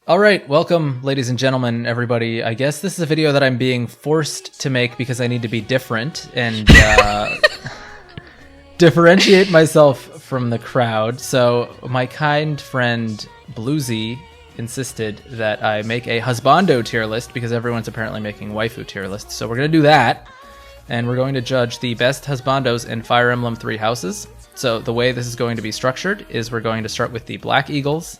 All right, welcome, ladies and gentlemen, everybody. I guess this is a video that I'm being forced to make because I need to be different and differentiate myself from the crowd. So my kind friend Bluezie insisted that I make a Husbando tier list because everyone's apparently making waifu tier lists. So we're going to do that, and we're going to judge the best Husbandos in Fire Emblem Three Houses. So the way this is going to be structured is we're going to start with the Black Eagles,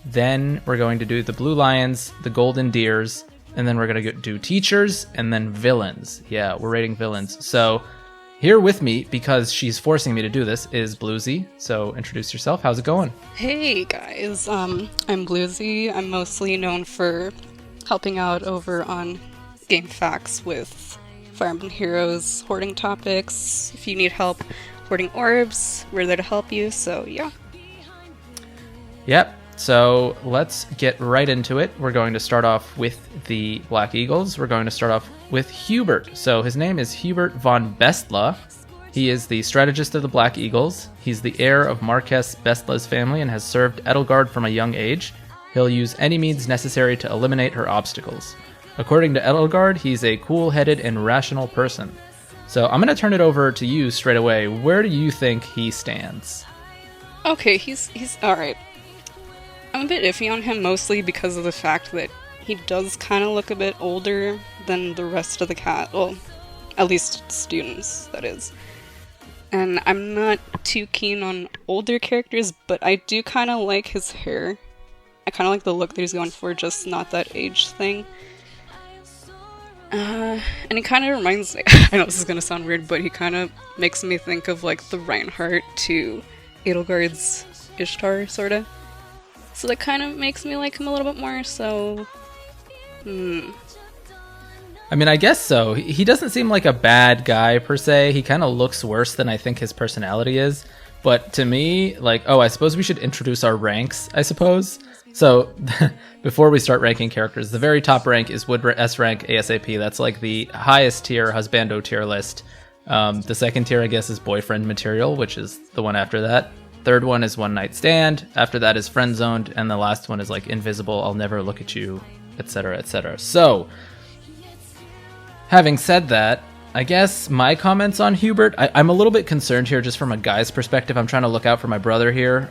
then we're going to do the Blue Lions, the Golden Deers, and then we're going to do teachers, and then villains. Yeah, we're rating villains. So here with me, because she's forcing me to do this, is Bluezie. So introduce yourself. How's it going? Hey guys, I'm Bluezie. I'm mostly known for helping out over on GameFAQs with Fire Emblem Heroes hoarding topics. If you need help hoarding orbs, we're there to help you, so yeah. Yep. So let's get right into it. We're going to start off with the Black Eagles. We're going to start off with Hubert. So his name is Hubert von Bestla. He is the strategist of the Black Eagles. He's the heir of Marquess Bestla's family and has served Edelgard from a young age. He'll use any means necessary to eliminate her obstacles. According to Edelgard, he's a cool-headed and rational person. So I'm going to turn it over to you straight away. Where do you think he stands? Okay, he's alright. I'm a bit iffy on him mostly because of the fact that he does kind of look a bit older than the rest of the cast. Well, at least students, that is. And I'm not too keen on older characters, but I do kind of like his hair. I kind of like the look that he's going for, just not that age thing. And he kind of reminds me, I know this is going to sound weird, but he kind of makes me think of like the Reinhardt to Edelgard's Ishtar, sort of. So that kind of makes me like him a little bit more, so... I mean, I guess so. He doesn't seem like a bad guy, per se. He kind of looks worse than I think his personality is. But to me, like... Oh, I suppose we should introduce our ranks, I suppose. So, before we start ranking characters, the very top rank is Wood S rank ASAP. That's like the highest tier Husbando tier list. The second tier, I guess, is Boyfriend Material, which is the one after that. Third one is One Night Stand. After that is Friend Zoned, and the last one is like Invisible, I'll Never Look at You, etc., etc. So, having said that, I guess my comments on Hubert, I'm a little bit concerned here just from a guy's perspective. I'm trying to look out for my brother here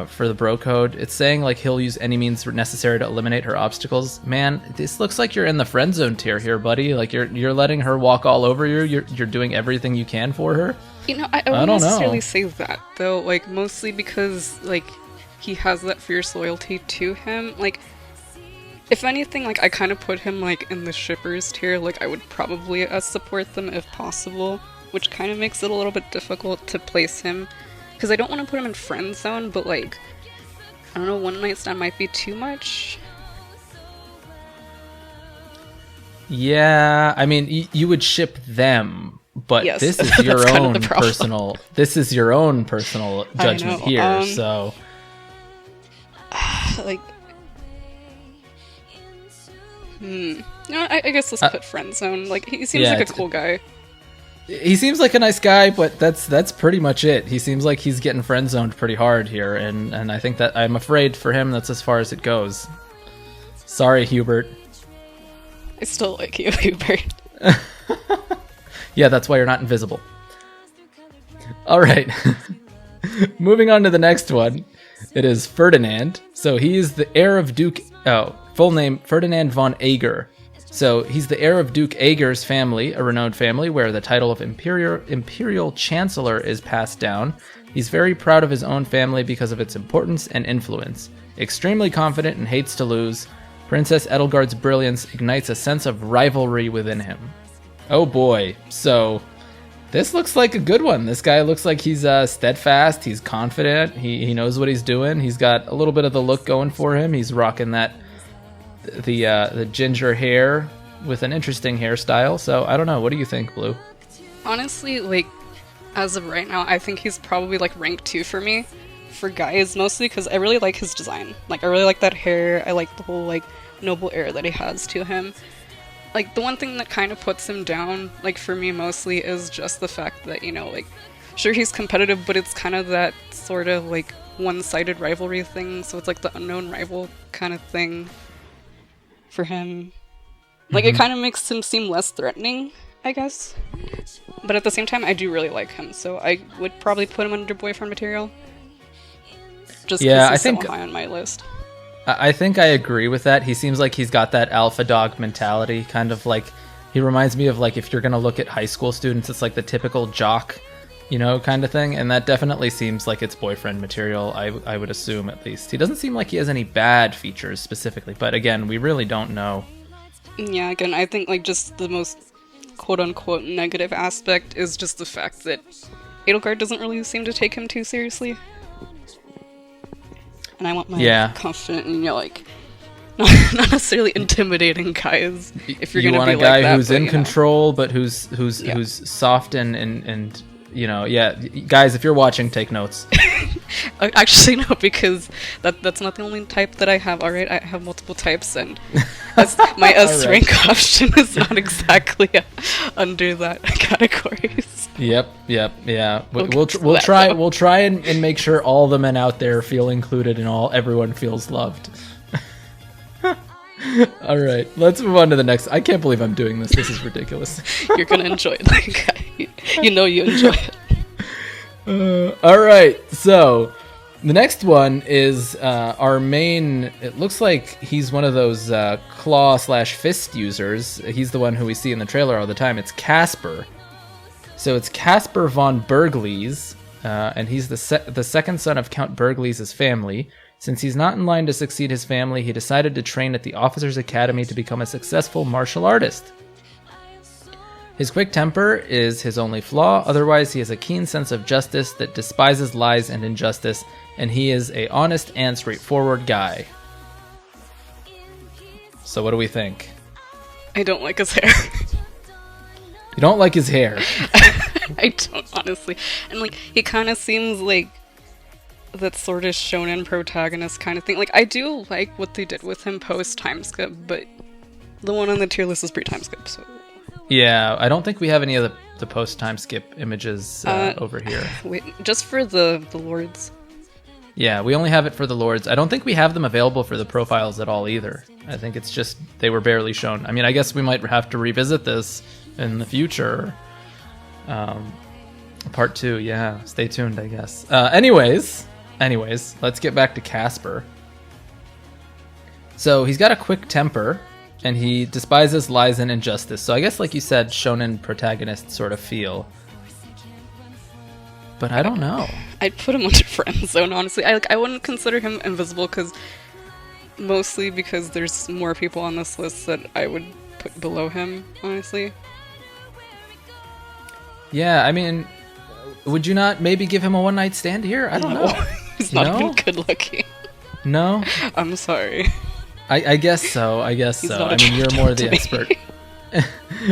for the bro code. It's saying like he'll use any means necessary to eliminate her obstacles. Man, this looks like you're in the friend zone tier here, buddy. Like you're letting her walk all over you. You're doing everything you can for her. You know, I wouldn't necessarily say that, though, like, mostly because, like, he has that fierce loyalty to him. Like, if anything, like, I kind of put him, like, in the shippers tier. Like, I would probably support them if possible, which kind of makes it a little bit difficult to place him. Because I don't want to put him in friend zone, but, like, I don't know, One Night Stand might be too much. Yeah, I mean, you would ship them. But yes, this is your own personal. This is your own personal judgment here. So, like, no, I guess let's put friend zone. Like, he seems like a cool guy. He seems like a nice guy, but that's pretty much it. He seems like he's getting friend zoned pretty hard here, and I think that I'm afraid for him that's as far as it goes. Sorry, Hubert. I still like you, Hubert. Yeah, that's why you're not invisible. All right. Moving on to the next one. It is Ferdinand. So he is the heir of Duke... Oh, full name, Ferdinand von Ager. So he's the heir of Duke Ager's family, a renowned family where the title of Imperial Chancellor is passed down. He's very proud of his own family because of its importance and influence. Extremely confident and hates to lose. Princess Edelgard's brilliance ignites a sense of rivalry within him. Oh boy, so this looks like a good one. This guy looks like he's steadfast, he's confident, he knows what he's doing. He's got a little bit of the look going for him. He's rocking the ginger hair with an interesting hairstyle. So I don't know, what do you think, Blue? Honestly, like, as of right now, I think he's probably like rank 2 for me. For guys, mostly because I really like his design. Like, I really like that hair, I like the whole like noble air that he has to him. Like, the one thing that kind of puts him down, like, for me mostly is just the fact that, you know, like, sure, he's competitive, but it's kind of that sort of, like, one-sided rivalry thing, so it's like the unknown rival kind of thing. for him. Like, it kind of makes him seem less threatening, I guess. But at the same time, I do really like him, so I would probably put him under boyfriend material. Just because he's so high on my list. I think I agree with that. He seems like he's got that alpha dog mentality, kind of like, he reminds me of like if you're going to look at high school students, it's like the typical jock, you know, kind of thing. And that definitely seems like it's boyfriend material, I would assume at least. He doesn't seem like he has any bad features specifically, but again, we really don't know. Yeah, again, I think like just the most quote-unquote negative aspect is just the fact that Edelgard doesn't really seem to take him too seriously. And I want my confident, you know, like, not necessarily intimidating guys. If you're gonna be like that, you want a guy who's in control, but who's soft and you know, guys, if you're watching, take notes. Actually, no, because that's not the only type that I have. All right, I have multiple types, and my S rank option is not exactly under that categories. Yep, yeah. We'll try and make sure all the men out there feel included and everyone feels loved. All right, let's move on to the next. I can't believe I'm doing this. This is ridiculous. You're gonna enjoy it. Like, you know you enjoy it. All right, so the next one is our main. It looks like he's one of those claw/fist users. He's the one who we see in the trailer all the time. It's Caspar. So it's Caspar von Bergliez, and he's the second son of Count Bergliez's family. Since he's not in line to succeed his family, he decided to train at the Officers' Academy to become a successful martial artist. His quick temper is his only flaw, otherwise he has a keen sense of justice that despises lies and injustice, and he is an honest and straightforward guy. So what do we think? I don't like his hair. You don't like his hair? I don't, honestly. And like, he kind of seems like that sort of shonen protagonist kind of thing. Like, I do like what they did with him post time skip, but the one on the tier list is pre time skip, so. Yeah, I don't think we have any of the post time skip images over here. Wait, just for the lords. Yeah, we only have it for the lords. I don't think we have them available for the profiles at all either. I think it's just they were barely shown. I mean, I guess we might have to revisit this in the future. Part 2, yeah. Stay tuned, I guess. Anyways, let's get back to Caspar. So he's got a quick temper, and he despises lies and injustice. So I guess, like you said, shonen protagonist sort of feel. But I don't know. I'd put him under friend zone, honestly. I wouldn't consider him invisible, mostly because there's more people on this list that I would put below him, honestly. Yeah, I mean, would you not maybe give him a one-night stand here? I don't know. He's not even good looking. No? I'm sorry. I guess so. I mean, you're more the expert.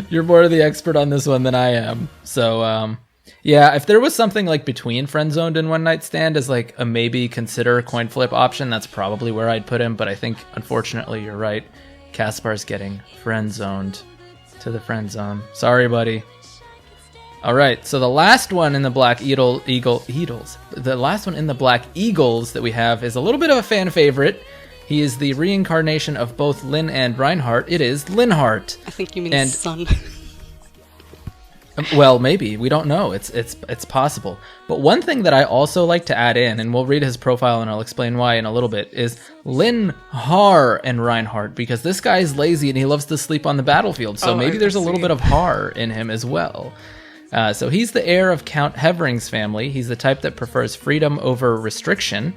You're more the expert on this one than I am. So, yeah, if there was something like between friend-zoned and one-night stand as like a maybe consider coin flip option, that's probably where I'd put him. But I think, unfortunately, you're right. Caspar's getting friend-zoned to the friend zone. Sorry, buddy. All right, so the last one in the Black Eagles, the last one in the Black Eagles that we have is a little bit of a fan favorite. He is the reincarnation of both Lin and Reinhardt. It is Linhardt. I think you mean son. Well, maybe. We don't know. It's possible. But one thing that I also like to add in, and we'll read his profile and I'll explain why in a little bit, is Linhardt and Reinhardt, because this guy is lazy and he loves to sleep on the battlefield. So maybe there's a little bit of Har in him as well. So he's the heir of Count Hevering's family. He's the type that prefers freedom over restriction.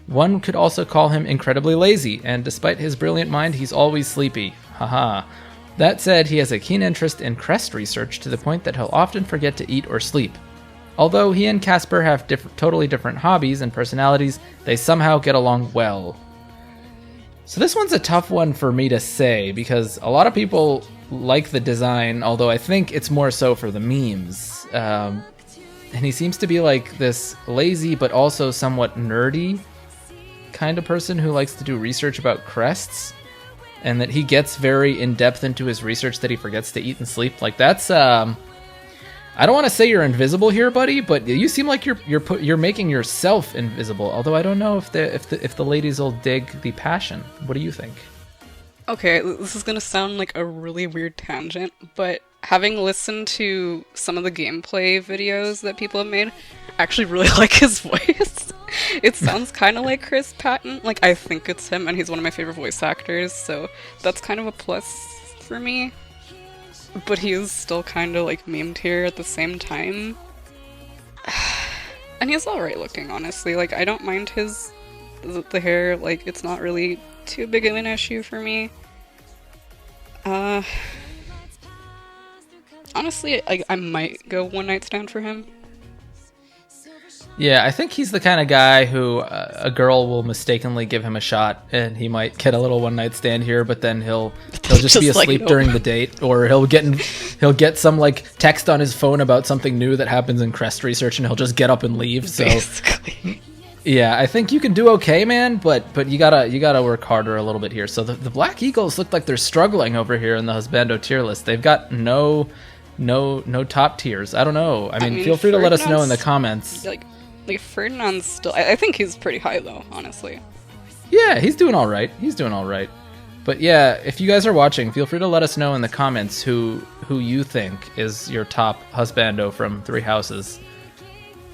One could also call him incredibly lazy, and despite his brilliant mind, he's always sleepy. Haha. That said, he has a keen interest in crest research to the point that he'll often forget to eat or sleep. Although he and Caspar have totally different hobbies and personalities, they somehow get along well. So this one's a tough one for me to say, because a lot of people like the design, although I think it's more so for the memes. And he seems to be like this lazy but also somewhat nerdy kind of person who likes to do research about crests, and that he gets very in-depth into his research that he forgets to eat and sleep. Like, that's I don't want to say you're invisible here, buddy, but you seem like you're making yourself invisible. Although I don't know if the ladies will dig the passion. What do you think? Okay, this is gonna sound like a really weird tangent, but having listened to some of the gameplay videos that people have made, I actually really like his voice. It sounds kind of like Chris Patton. Like, I think it's him, and he's one of my favorite voice actors, so that's kind of a plus for me. But he is still kind of, like, memed here at the same time. And he's alright looking, honestly. Like, I don't mind the hair. Like, it's not really too big of an issue for me. Honestly, I might go one night stand for him. Yeah, I think he's the kind of guy who a girl will mistakenly give him a shot, and he might get a little one night stand here, but then he'll just be asleep during the date, or he'll get some like text on his phone about something new that happens in Crest Research, and he'll just get up and leave. So, basically. Yeah, I think you can do okay, man, but you gotta work harder a little bit here. So the Black Eagles look like they're struggling over here in the Husbando tier list. They've got no top tiers. I don't know. I mean, feel free to let us know in the comments. Like Ferdinand's still. I think he's pretty high though, honestly. Yeah, he's doing all right. But yeah, if you guys are watching, feel free to let us know in the comments who you think is your top husbando from Three Houses.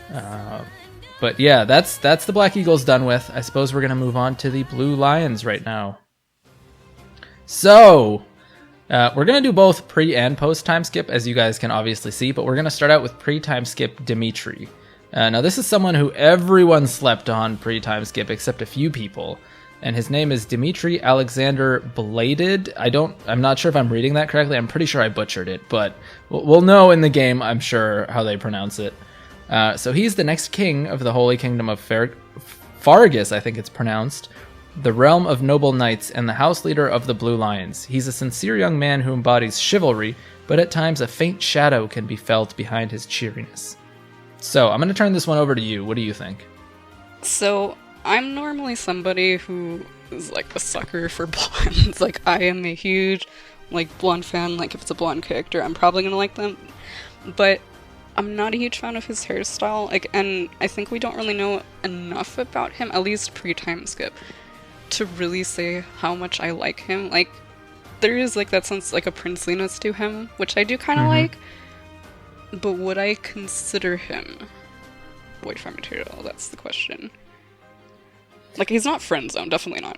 But yeah, that's the Black Eagles done with. I suppose we're gonna move on to the Blue Lions right now. So we're gonna do both pre and post time skip, as you guys can obviously see. But we're gonna start out with pre time skip Dimitri. Now this is someone who everyone slept on pre-time skip except a few people, and his name is Dimitri Alexander Bladed. I'm not sure if I'm reading that correctly. I'm pretty sure I butchered it, but we'll know in the game, I'm sure, how they pronounce it. So he's the next king of the Holy Kingdom of Fargus, I think it's pronounced, the realm of noble knights, and the house leader of the Blue Lions. He's a sincere young man who embodies chivalry, but at times a faint shadow can be felt behind his cheeriness. So, I'm going to turn this one over to you. What do you think? So, I'm normally somebody who is, like, a sucker for blondes. Like, I am a huge, like, blonde fan. Like, if it's a blonde character, I'm probably going to like them. But I'm not a huge fan of his hairstyle. Like, and I think we don't really know enough about him, at least pre-time skip, to really say how much I like him. Like, there is, like, that sense, like, a princeliness to him, which I do kind of like. But would I consider him boyfriend material? That's the question. Like, he's not friend zone, definitely not.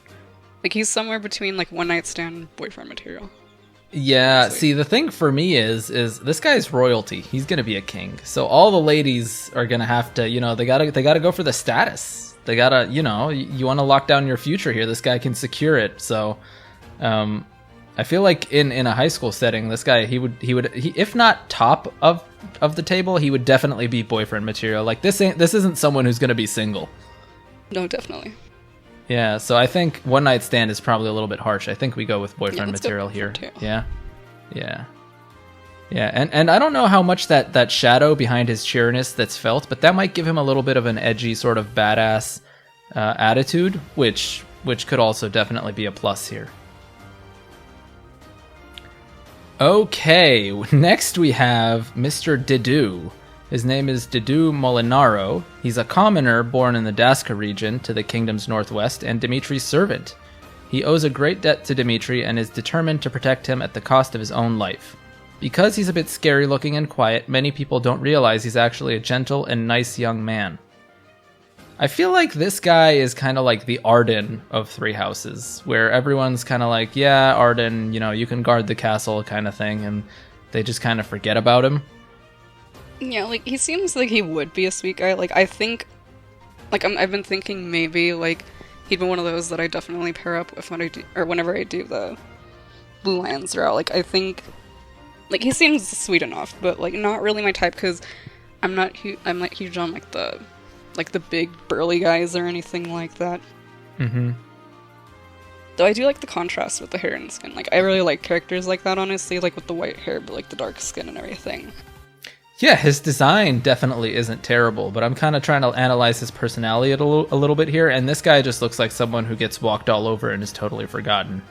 Like, he's somewhere between, like, one night stand boyfriend material. Yeah, honestly. See, the thing for me is this guy's royalty. He's gonna be a king. So all the ladies are gonna have to, they gotta go for the status. They gotta, you want to lock down your future here. This guy can secure it. So, I feel like in a high school setting, this guy, he would if not top of the table, he would definitely be boyfriend material. Like, this isn't someone who's gonna be single. No, definitely. Yeah, so I think one night stand is probably a little bit harsh. I think we go with boyfriend material here. Yeah. And I don't know how much that shadow behind his cheeriness that's felt, but that might give him a little bit of an edgy sort of badass attitude, which could also definitely be a plus here. Okay, next we have Mr. Dedue. His name is Dedue Molinaro. He's a commoner born in the Daska region to the kingdom's northwest and Dimitri's servant. He owes a great debt to Dimitri and is determined to protect him at the cost of his own life. Because he's a bit scary looking and quiet, many people don't realize he's actually a gentle and nice young man. I feel like this guy is kind of like the Arden of Three Houses, where everyone's kind of like, yeah, Arden, you can guard the castle kind of thing, and they just kind of forget about him. Yeah, like, he seems like he would be a sweet guy. Like, I think, like, I've been thinking maybe, like, he'd be one of those that I definitely pair up with whenever I do the Blue Lions route. Like, I think, like, he seems sweet enough, but, like, not really my type, because I'm not huge on, like, the big burly guys or anything like that. Though I do like the contrast with the hair and skin. Like, I really like characters like that, honestly, like with the white hair but like the dark skin and everything. Yeah, his design definitely isn't terrible, but I'm kind of trying to analyze his personality a little bit here, and this guy just looks like someone who gets walked all over and is totally forgotten.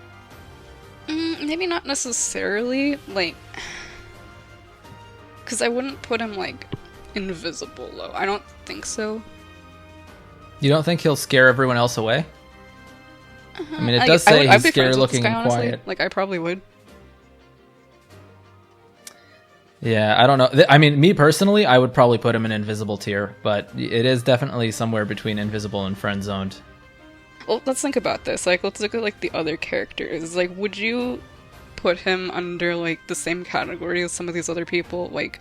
Maybe not necessarily, like, because I wouldn't put him, like, invisible, though. I don't think so. You don't think he'll scare everyone else away? I mean, it does say he's scary looking and quiet. Like, I probably would. Yeah, I don't know. I mean, me personally, I would probably put him in invisible tier, but it is definitely somewhere between invisible and friend zoned. Well, let's think about this. Like, let's look at, like, the other characters. Like, would you put him under, like, the same category as some of these other people? Like,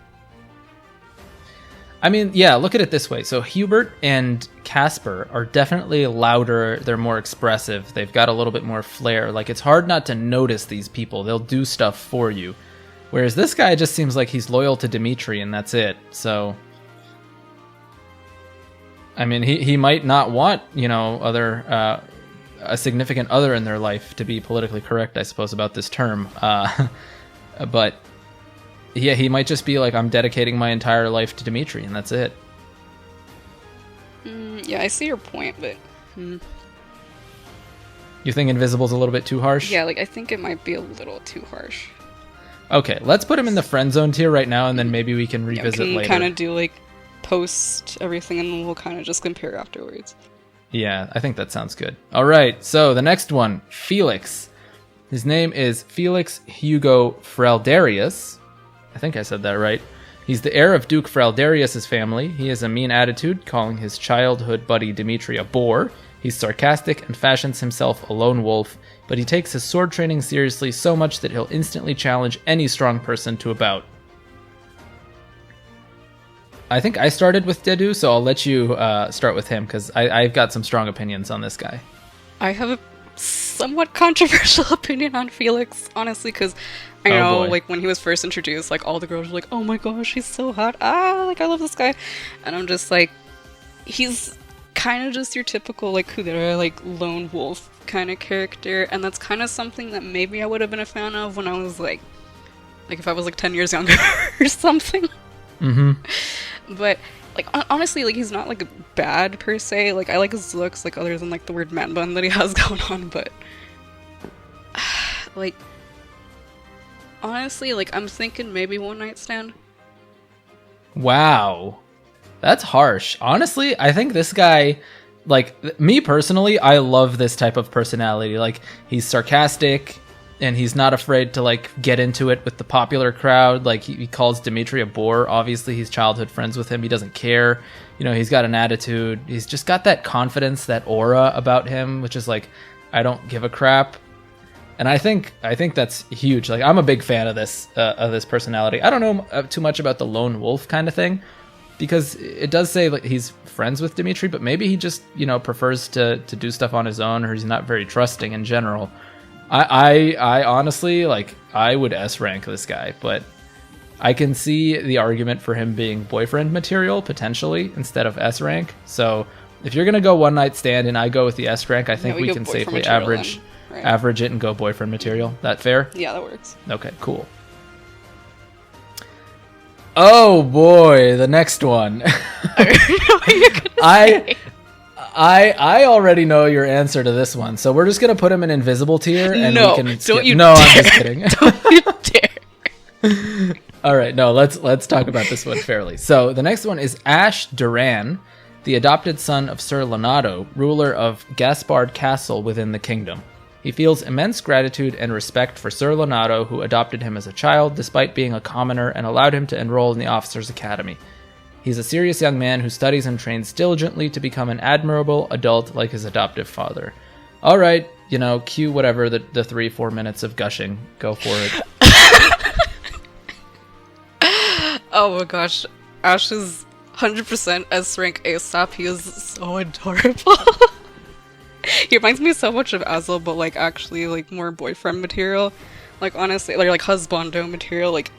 I mean, yeah, look at it this way. So Hubert and Caspar are definitely louder. They're more expressive. They've got a little bit more flair. Like, it's hard not to notice these people. They'll do stuff for you. Whereas this guy just seems like he's loyal to Dimitri, and that's it. So, I mean, he might not want, you know, a significant other in their life, to be politically correct, I suppose, about this term. But yeah, he might just be like, I'm dedicating my entire life to Dimitri, and that's it. Yeah, I see your point, but... You think Invisible's a little bit too harsh? Yeah, like, I think it might be a little too harsh. Okay, let's put him in the friend zone tier right now, and then maybe we can revisit later. We can kind of do, like, post everything, and we'll kind of just compare afterwards. Yeah, I think that sounds good. All right, so the next one, Felix. His name is Felix Hugo Fraldarius. I think I said that right. He's the heir of Duke Fraldarius' family. He has a mean attitude, calling his childhood buddy Dimitri a bore. He's sarcastic and fashions himself a lone wolf, but he takes his sword training seriously so much that he'll instantly challenge any strong person to a bout. I think I started with Dedue, so I'll let you start with him, because I've got some strong opinions on this guy. I have a somewhat controversial opinion on Felix, honestly, because I know, like, when he was first introduced, like, all the girls were like, oh my gosh, he's so hot, like, I love this guy, and I'm just like, he's kind of just your typical, like, Kudera, like, lone wolf kind of character, and that's kind of something that maybe I would have been a fan of when I was, like if I was, like, 10 years younger or something. But, like, honestly, like, he's not, like, bad, per se. Like, I like his looks, like, other than, like, the weird man bun that he has going on, but, like, honestly, like, I'm thinking maybe one night stand. Wow. That's harsh. Honestly, I think this guy, like, me personally, I love this type of personality. Like, he's sarcastic, and he's not afraid to, like, get into it with the popular crowd. Like, he calls Dimitri a bore. Obviously, he's childhood friends with him. He doesn't care. You know, he's got an attitude. He's just got that confidence, that aura about him, which is like, I don't give a crap. And I think that's huge. Like, I'm a big fan of this personality. I don't know too much about the lone wolf kind of thing, because it does say, like, he's friends with Dimitri, but maybe he just, you know, prefers to do stuff on his own, or he's not very trusting in general. I honestly, like, I would S rank this guy, but I can see the argument for him being boyfriend material, potentially, instead of S rank. So if you're going to go one night stand and I go with the S rank, I think we can safely average it and go boyfriend material. That fair? Yeah, that works. Okay, cool. Oh boy, the next one. I already know your answer to this one, so we're just gonna put him in invisible tier, and we can skip. No, I'm just kidding. Don't you dare. All right, no, let's talk about this one fairly. So the next one is Ashe Duran, the adopted son of Sir Lonato, ruler of Gaspard Castle within the kingdom. He feels immense gratitude and respect for Sir Lonato, who adopted him as a child despite being a commoner and allowed him to enroll in the officers' academy. He's a serious young man who studies and trains diligently to become an admirable adult like his adoptive father. All right, you know, cue whatever, the 3-4 minutes of gushing. Go for it. Oh my gosh. Ashe is 100% S rank ASAP. He is so adorable. He reminds me so much of Azel, but, like, actually, like, more boyfriend material. Like, honestly, like Husbando material, like,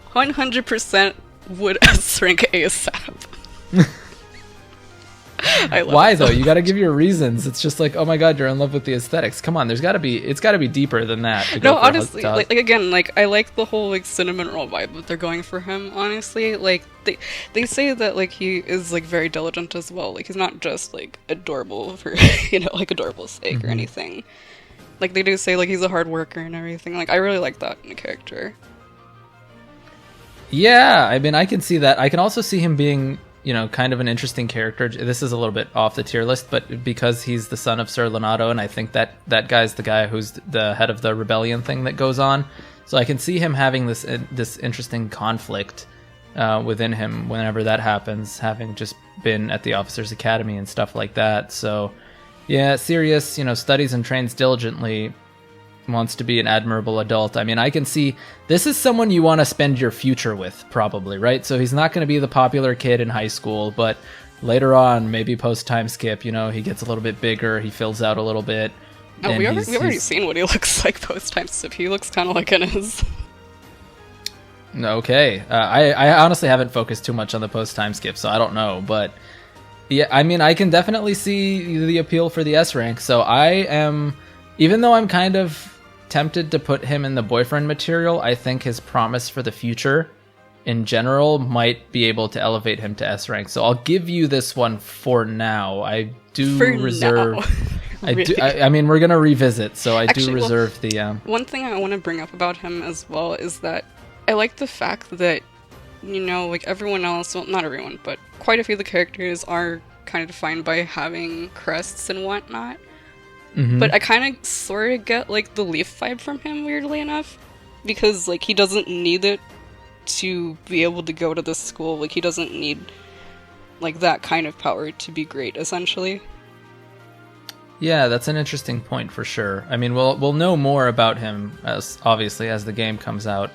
100% would S rank ASAP. Why though? You got to give your reasons. It's just like, oh my god, you're in love with the aesthetics. Come on, it's got to be deeper than that. No, honestly, like again, like, I like the whole, like, cinnamon roll vibe that they're going for him. Honestly, like, they say that, like, he is, like, very diligent as well. Like, he's not just, like, adorable for, you know, like, adorable sake or anything. Like, they do say, like, he's a hard worker and everything. Like, I really like that in a character. Yeah, I mean, I can see that. I can also see him being you know, kind of an interesting character. This is a little bit off the tier list, but because he's the son of Sir Lonato, and I think that guy's the guy who's the head of the rebellion thing that goes on. So I can see him having this interesting conflict within him whenever that happens, having just been at the officers' academy and stuff like that. So yeah, Sirius, you know, studies and trains diligently, wants to be an admirable adult. I mean, I can see this is someone you want to spend your future with, probably, right? So he's not going to be the popular kid in high school, but later on, maybe post time skip, you know, he gets a little bit bigger, he fills out a little bit. Oh, we've already seen what he looks like post time skip. He looks kind of like Inez. Okay, I honestly haven't focused too much on the post time skip, so I don't know, but yeah, I mean, I can definitely see the appeal for the S rank. So I am, even though I'm kind of tempted to put him in the boyfriend material, I think his promise for the future in general might be able to elevate him to S rank. So I'll give you this one for now. I do reserve. Really? I mean, we're gonna revisit, so I do reserve the. One thing I want to bring up about him as well is that I like the fact that, you know, like everyone else, well, not everyone, but quite a few of the characters are kind of defined by having crests and whatnot. Mm-hmm. But I kind of sort of get, like, the Leaf vibe from him, weirdly enough. Because, like, he doesn't need it to be able to go to this school. Like, he doesn't need, like, that kind of power to be great, essentially. Yeah, that's an interesting point for sure. I mean, we'll know more about him, as obviously, as the game comes out.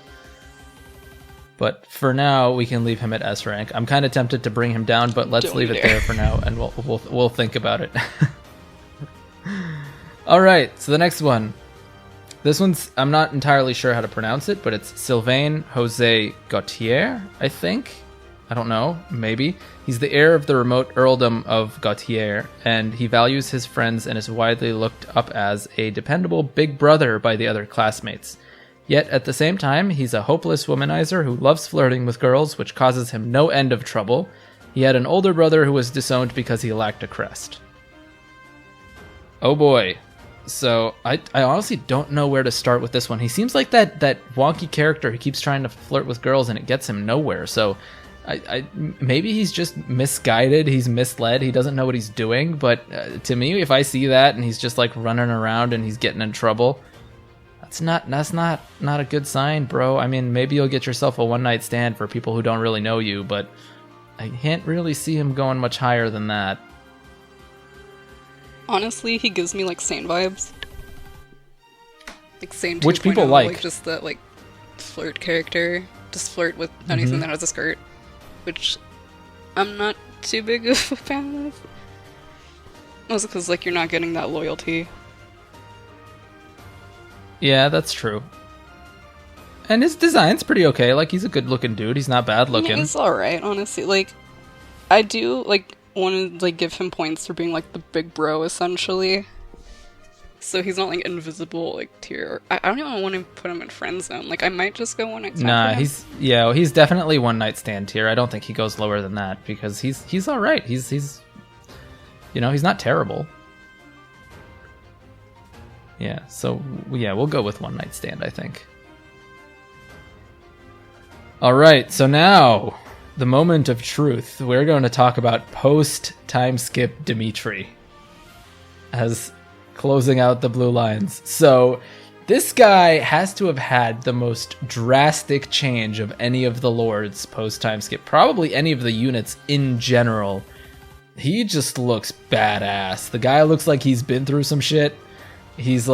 But for now, we can leave him at S rank. I'm kind of tempted to bring him down, but let's leave it there for now, and we'll think about it. All right, so the next one. This one's, I'm not entirely sure how to pronounce it, but it's Sylvain Jose Gautier, I think. I don't know, maybe. He's the heir of the remote earldom of Gautier, and he values his friends and is widely looked up as a dependable big brother by the other classmates. Yet at the same time, he's a hopeless womanizer who loves flirting with girls, which causes him no end of trouble. He had an older brother who was disowned because he lacked a crest. Oh boy. So, I honestly don't know where to start with this one. He seems like that wonky character who keeps trying to flirt with girls and it gets him nowhere. So, maybe he's just misguided, he's misled, he doesn't know what he's doing. But to me, if I see that and he's just like running around and he's getting in trouble, that's not a good sign, bro. I mean, maybe you'll get yourself a one-night stand for people who don't really know you, but I can't really see him going much higher than that. Honestly, he gives me, like, Sane vibes. Like, Sane 2.0. Which people like. Like, just that, like, flirt character. Just flirt with anything that has a skirt. Which I'm not too big of a fan of. Mostly because, like, you're not getting that loyalty. Yeah, that's true. And his design's pretty okay. Like, he's a good-looking dude. He's not bad-looking. Yeah, he's alright, honestly. Like, I do, like, want to, like, give him points for being, like, the big bro, essentially. So he's not, like, invisible, like, tier. I don't even want to put him in friend zone. Like, I might just go one night stand. Nah, he's definitely one night stand tier. I don't think he goes lower than that because he's alright. He's you know, he's not terrible. Yeah, so yeah, we'll go with one night stand, I think. Alright, so now the moment of truth. We're going to talk about post-time skip Dimitri as closing out the blue lines. So this guy has to have had the most drastic change of any of the lords post-time skip. Probably any of the units in general. He just looks badass. The guy looks like he's been through some shit. He's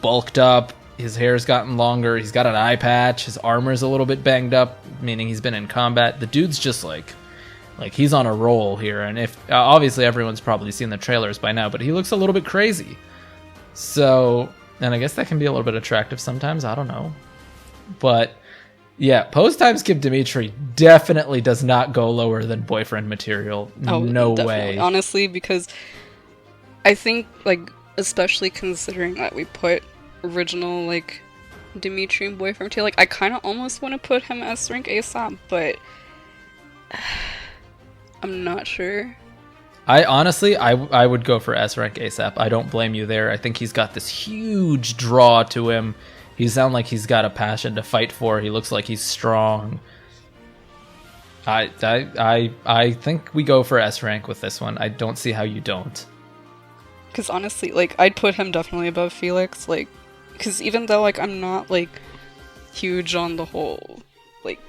bulked up. His hair's gotten longer. He's got an eye patch. His armor's a little bit banged up, meaning he's been in combat. The dude's just like he's on a roll here. And if obviously everyone's probably seen the trailers by now, but he looks a little bit crazy. So, and I guess that can be a little bit attractive sometimes. I don't know. But yeah, post-time skip Dimitri definitely does not go lower than boyfriend material. Oh, no definitely. Way. Honestly, because I think, like, especially considering that we put original, like, Dimitri and boyfriend material, like, I kind of almost want to put him as rank ASAP, but I'm not sure. I would go for S rank ASAP. I don't blame you there. I think he's got this huge draw to him. He sounds like he's got a passion to fight for. He looks like he's strong. I think we go for S rank with this one. I don't see how you don't. Because honestly, like, I'd put him definitely above Felix, like, because even though, like, I'm not, like, huge on the whole, like,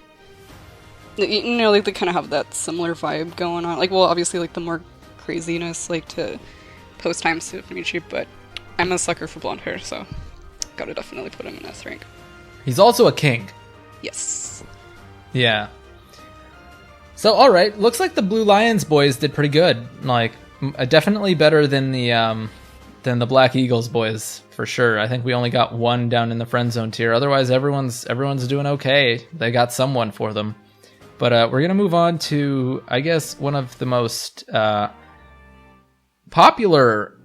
you know, like, they kind of have that similar vibe going on. Like, well, obviously, like, the more craziness, like, to post-time to Dimitri, but I'm a sucker for blonde hair, so gotta definitely put him in S rank. He's also a king. Yes. Yeah. So, alright, looks like the Blue Lions boys did pretty good. Like, definitely better than the Black Eagles boys, for sure. I think we only got one down in the friend zone tier. Otherwise, everyone's doing okay. They got someone for them. But we're going to move on to, I guess, one of the most popular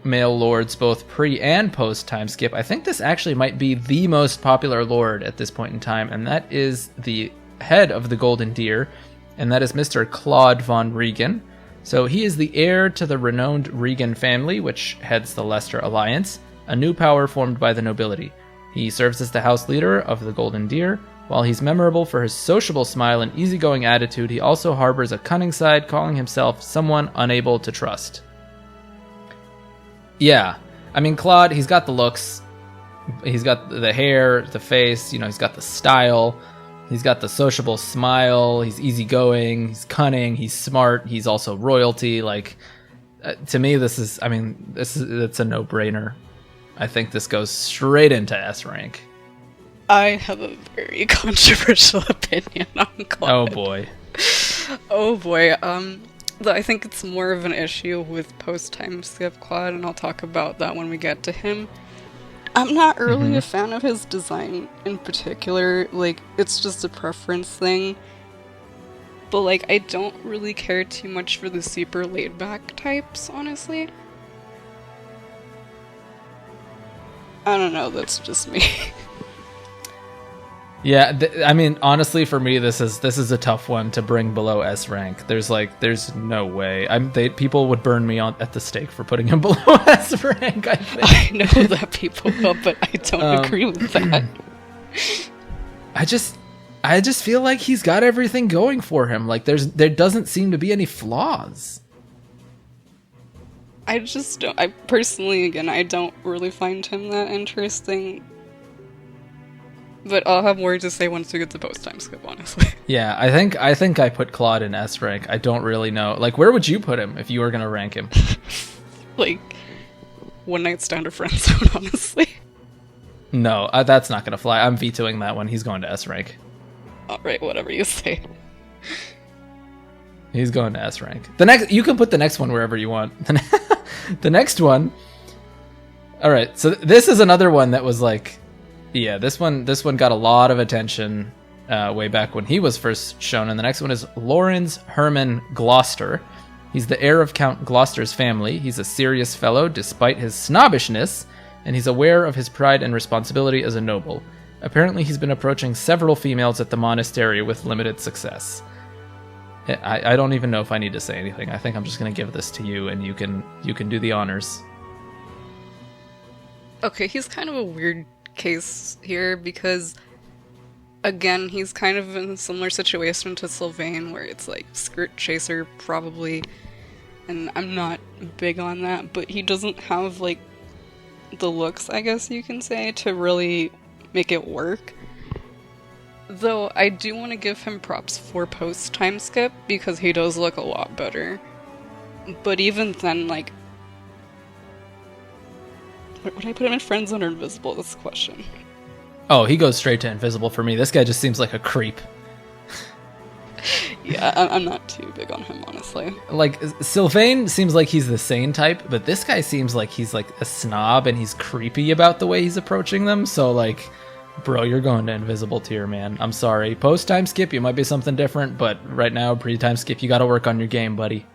male lords, both pre and post time skip. I think this actually might be the most popular lord at this point in time, and that is the head of the Golden Deer, and that is Mr. Claude von Regan. So he is the heir to the renowned Regan family, which heads the Leicester Alliance, a new power formed by the nobility. He serves as the house leader of the Golden Deer. While he's memorable for his sociable smile and easygoing attitude, he also harbors a cunning side, calling himself someone unable to trust. Yeah, I mean, Claude, he's got the looks, he's got the hair, the face, you know, he's got the style, he's got the sociable smile, he's easygoing, he's cunning, he's smart, he's also royalty. Like, to me, it's a no-brainer. I think this goes straight into S rank. I have a very controversial opinion on Claude. Oh boy. Oh boy. Though I think it's more of an issue with post-time skip Claude, and I'll talk about that when we get to him. I'm not really a fan of his design in particular. Like, it's just a preference thing. But, like, I don't really care too much for the super laid-back types, honestly. I don't know, that's just me. Yeah, I mean, honestly, for me, this is a tough one to bring below S rank. There's no way. People would burn me at the stake for putting him below S rank. I think. I know that people will, but I don't agree with that. I just feel like he's got everything going for him. Like there doesn't seem to be any flaws. I just don't. I personally, again, I don't really find him that interesting. But I'll have more to say once we get to post-time skip, honestly. Yeah, I think I put Claude in S rank. I don't really know. Like, where would you put him if you were going to rank him? Like, one night stand or friend zone, honestly. No, that's not going to fly. I'm vetoing that one. He's going to S rank. Alright, whatever you say. He's going to S rank. You can put the next one wherever you want. The next one... Alright, so this is another one that was like... Yeah, this one got a lot of attention way back when he was first shown, and the next one is Lorenz Hermann Gloucester. He's the heir of Count Gloucester's family. He's a serious fellow despite his snobbishness, and he's aware of his pride and responsibility as a noble. Apparently he's been approaching several females at the monastery with limited success. I don't even know if I need to say anything. I think I'm just going to give this to you, and you can do the honors. Okay, he's kind of a weird case here because, again, he's kind of in a similar situation to Sylvain, where it's like skirt chaser probably, and I'm not big on that, but he doesn't have like the looks, I guess you can say, to really make it work. Though I do want to give him props for post time skip because he does look a lot better. But even then, like, would I put him in friend zone or invisible? That's the question. Oh, he goes straight to invisible for me. This guy just seems like a creep. Yeah, I'm not too big on him, honestly. Like, Sylvain seems like he's the sane type, but this guy seems like he's like a snob and he's creepy about the way he's approaching them. So, like, bro, you're going to invisible tier, man. I'm sorry. Post-time skip, you might be something different, but right now, pre-time skip, you got to work on your game, buddy.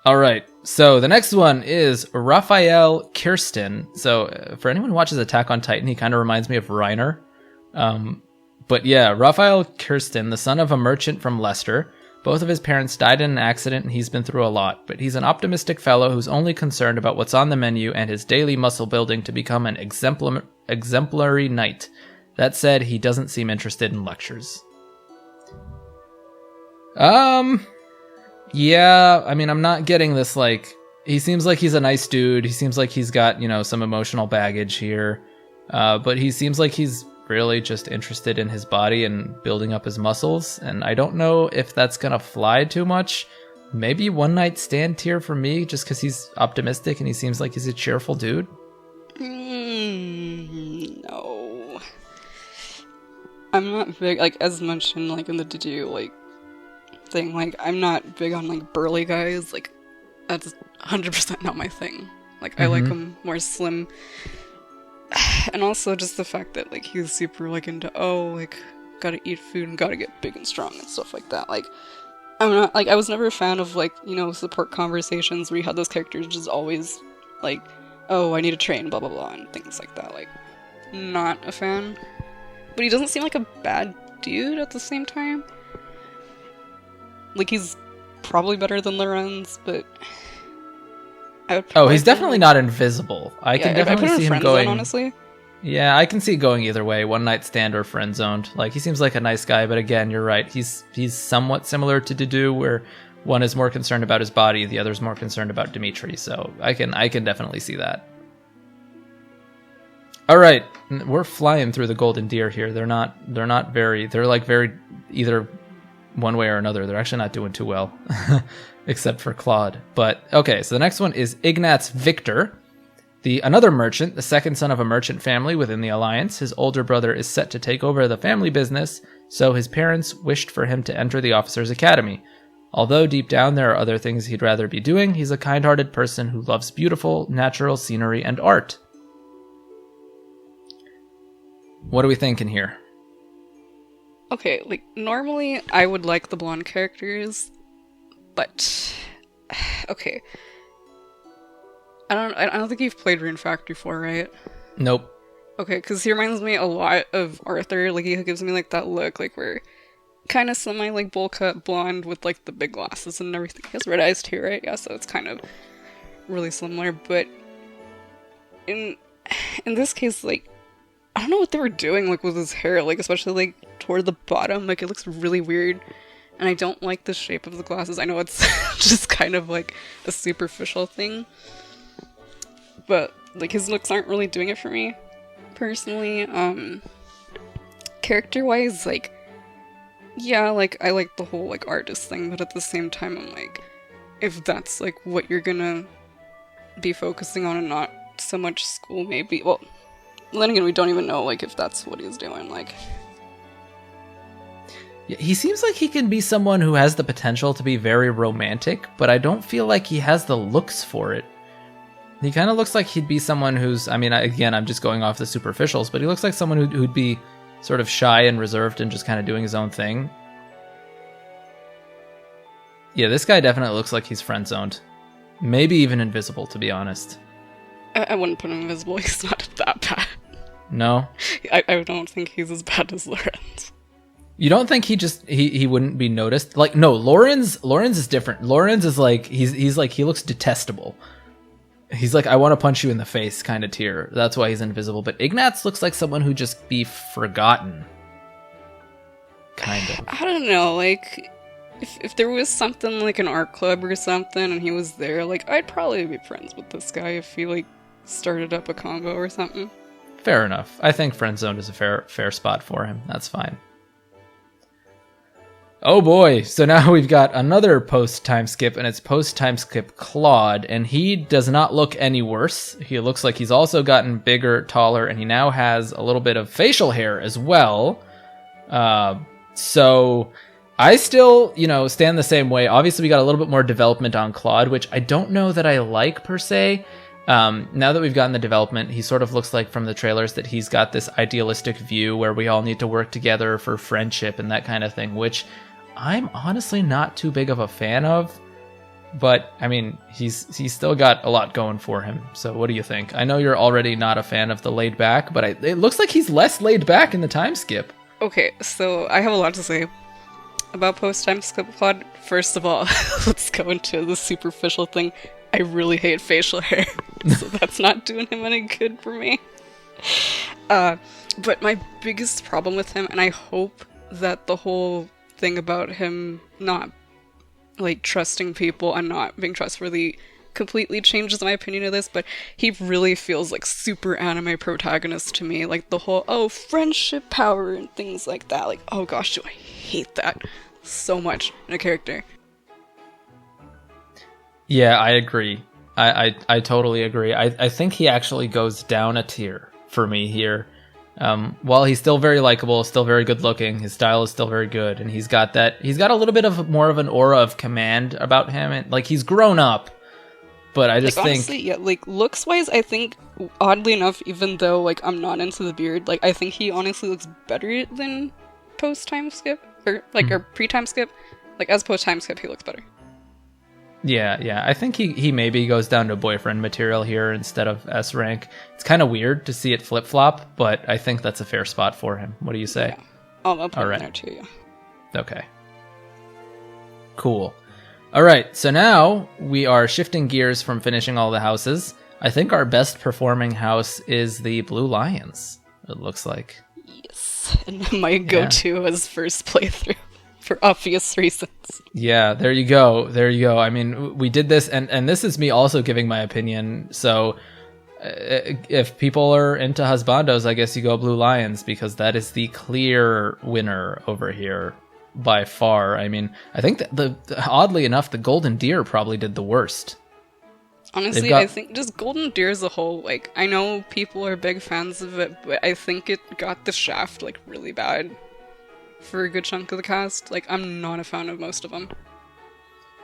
All right, so the next one is Raphael Kirsten. So for anyone who watches Attack on Titan, he kind of reminds me of Reiner. But yeah, Raphael Kirsten, the son of a merchant from Leicester. Both of his parents died in an accident and he's been through a lot, but he's an optimistic fellow who's only concerned about what's on the menu and his daily muscle building to become an exemplary knight. That said, he doesn't seem interested in lectures. Yeah, I mean, I'm not getting this, like, he seems like he's a nice dude. He seems like he's got, some emotional baggage here. But he seems like he's really just interested in his body and building up his muscles. And I don't know if that's going to fly too much. Maybe one night stand tier for me, just because he's optimistic and he seems like he's a cheerful dude. No. I'm not big, like, as mentioned, like, in the Dedue, like, thing, like, I'm not big on, like, burly guys, like, that's 100% not my thing. Like, I like them more slim. And also just the fact that, like, he's super, like, into, like, gotta eat food and gotta get big and strong and stuff like that. Like, I'm not, like, I was never a fan of, like, support conversations where you had those characters just always, like, I need to train, blah, blah, blah, and things like that. Like, not a fan. But he doesn't seem like a bad dude at the same time. Like, he's probably better than Lorenz, but I would he's definitely not invisible. I can definitely see him going. Honestly. Yeah, I can see it going either way, one night stand or friend zoned. Like, he seems like a nice guy, but again, you're right. He's somewhat similar to Dedue, where one is more concerned about his body, the other is more concerned about Dimitri. So I can definitely see that. All right, we're flying through the golden deer here. They're like very either one way or another. They're actually not doing too well, except for Claude. But okay, so the next one is Ignatz Victor, another merchant, the second son of a merchant family within the Alliance. His older brother is set to take over the family business, so his parents wished for him to enter the officers' academy. Although deep down there are other things he'd rather be doing, he's a kind-hearted person who loves beautiful, natural scenery and art. What are we thinking here? Okay, like, normally I would like the blonde characters, but okay. I don't think you've played GameFAQs before, right? Nope. Okay, because he reminds me a lot of Arthur. Like, he gives me, like, that look, like, where kind of semi, like, bowl cut blonde with, like, the big glasses and everything. He has red eyes too, right? Yeah, so it's kind of really similar, but in this case, like, I don't know what they were doing, like, with his hair, like, especially, like, toward the bottom. Like, it looks really weird, and I don't like the shape of the glasses. I know it's just kind of, like, a superficial thing, but, like, his looks aren't really doing it for me, personally. Character-wise, like, yeah, like, I like the whole, like, artist thing, but at the same time, I'm like, if that's, like, what you're gonna be focusing on and not so much school, maybe, well, then again, we don't even know, like, if that's what he's doing, like. Yeah, he seems like he can be someone who has the potential to be very romantic, but I don't feel like he has the looks for it. He kind of looks like he'd be someone who's, I mean, again, I'm just going off the superficials, but he looks like someone who'd be sort of shy and reserved and just kind of doing his own thing. Yeah, this guy definitely looks like he's friend-zoned. Maybe even invisible, to be honest. I wouldn't put him invisible, he's not that bad. No? I don't think he's as bad as Lorenz. You don't think he wouldn't be noticed? Like, no, Lorenz is different. Lorenz is like, he's like, he looks detestable. He's like, I want to punch you in the face kind of tier. That's why he's invisible. But Ignatz looks like someone who'd just be forgotten. Kind of. I don't know, like, if there was something like an art club or something and he was there, like, I'd probably be friends with this guy if he, like, started up a combo or something. Fair enough. I think friend zoned is a fair spot for him. That's fine. Oh boy, so now we've got another post-time skip, and it's post-time skip Claude, and he does not look any worse. He looks like he's also gotten bigger, taller, and he now has a little bit of facial hair as well. So I still, stand the same way. Obviously, we got a little bit more development on Claude, which I don't know that I like per se. Now that we've gotten the development, he sort of looks like from the trailers that he's got this idealistic view where we all need to work together for friendship and that kind of thing, which I'm honestly not too big of a fan of, but I mean, he's still got a lot going for him. So what do you think? I know you're already not a fan of the laid back, but it looks like he's less laid back in the time skip. Okay, so I have a lot to say about post-time skip Claude. First of all, let's go into the superficial thing. I really hate facial hair, so that's not doing him any good for me. But my biggest problem with him, and I hope that the whole thing about him not, like, trusting people and not being trustworthy completely changes my opinion of this, but he really feels like super anime protagonist to me. Like, the whole, friendship power and things like that. Like, oh gosh, do I hate that so much in a character. Yeah, I agree. I totally agree. I think he actually goes down a tier for me here. While he's still very likable, still very good looking, his style is still very good, and he's got a little bit of more of an aura of command about him, and like he's grown up. But I just think, honestly, yeah, like looks wise, I think oddly enough, even though like I'm not into the beard, like I think he honestly looks better than post time skip or pre time skip. Like as post time skip, he looks better. Yeah. I think he maybe goes down to boyfriend material here instead of S rank. It's kind of weird to see it flip flop, but I think that's a fair spot for him. What do you say? Yeah. I'll put him there too. Yeah. Okay. Cool. All right. So now we are shifting gears from finishing all the houses. I think our best performing house is the Blue Lions. It looks like. Yes, and my go-to as first playthrough. For obvious reasons. Yeah, there you go. I mean, we did this, and this is me also giving my opinion. So, if people are into husbandos, I guess you go Blue Lions, because that is the clear winner over here by far. I mean, I think that oddly enough, the Golden Deer probably did the worst. Honestly, I think just Golden Deer as a whole, like, I know people are big fans of it, but I think it got the shaft, like, really bad. For a good chunk of the cast. Like, I'm not a fan of most of them.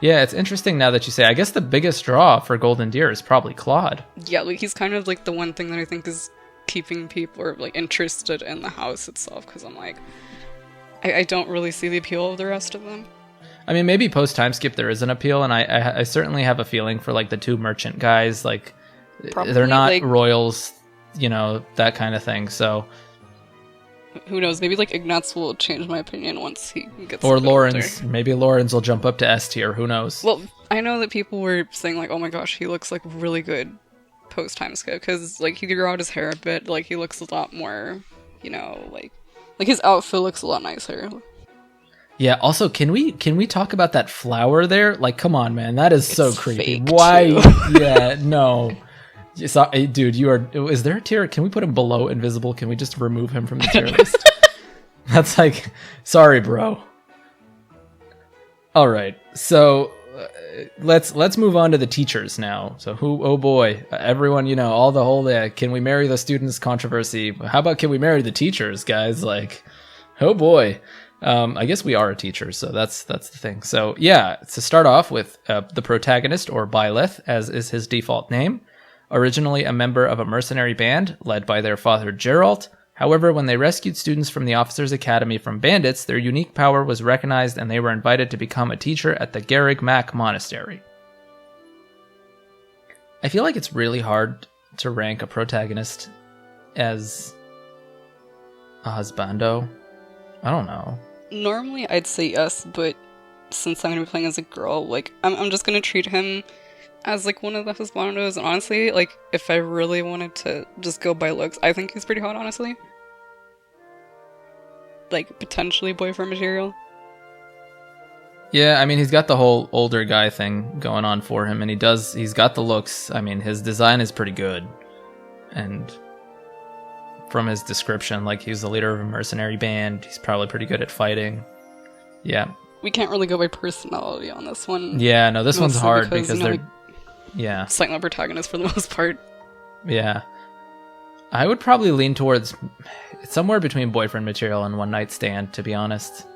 Yeah, it's interesting now that you say. I guess the biggest draw for Golden Deer is probably Claude. Yeah, like, he's kind of, like, the one thing that I think is keeping people, like, interested in the house itself, because I'm like, I don't really see the appeal of the rest of them. I mean, maybe post-time skip there is an appeal, and I certainly have a feeling for, like, the two merchant guys, like, probably, they're not like, royals, that kind of thing, so... Who knows? Maybe like Ignatz will change my opinion once he gets. Or Lorenz. Maybe Lorenz will jump up to S tier. Who knows? Well, I know that people were saying like, "Oh my gosh, he looks like really good post time skip," because like he grew out his hair a bit. Like he looks a lot more, like his outfit looks a lot nicer. Yeah. Also, can we talk about that flower there? Like, come on, man, that is so creepy. Why? Yeah. No. Dude, is there a tier? Can we put him below invisible? Can we just remove him from the tier list? That's like, sorry, bro. All right, so let's move on to the teachers now. So oh boy, everyone, all the whole can we marry the students controversy. How about can we marry the teachers, guys? Like, oh boy. I guess we are a teacher, so that's the thing. So yeah, to start off with the protagonist, or Byleth, as is his default name. Originally a member of a mercenary band led by their father Jeralt. However, when they rescued students from the officers' academy from bandits, their unique power was recognized and they were invited to become a teacher at the Garreg-Mak monastery. I feel like it's really hard to rank a protagonist as a husbando. I don't know. Normally I'd say yes, but since I'm going to be playing as a girl, like, I'm just going to treat him as like one of the husbandos, and honestly, like, if I really wanted to just go by looks, I think he's pretty hot, honestly. Like, potentially boyfriend material. Yeah, I mean, he's got the whole older guy thing going on for him, and he's got the looks. I mean, his design is pretty good. And from his description, like, he's the leader of a mercenary band, he's probably pretty good at fighting. Yeah. We can't really go by personality on this one. Yeah, no, this one's hard because they're... Like, yeah. Silent protagonist for the most part. Yeah. I would probably lean towards somewhere between boyfriend material and one night stand, to be honest.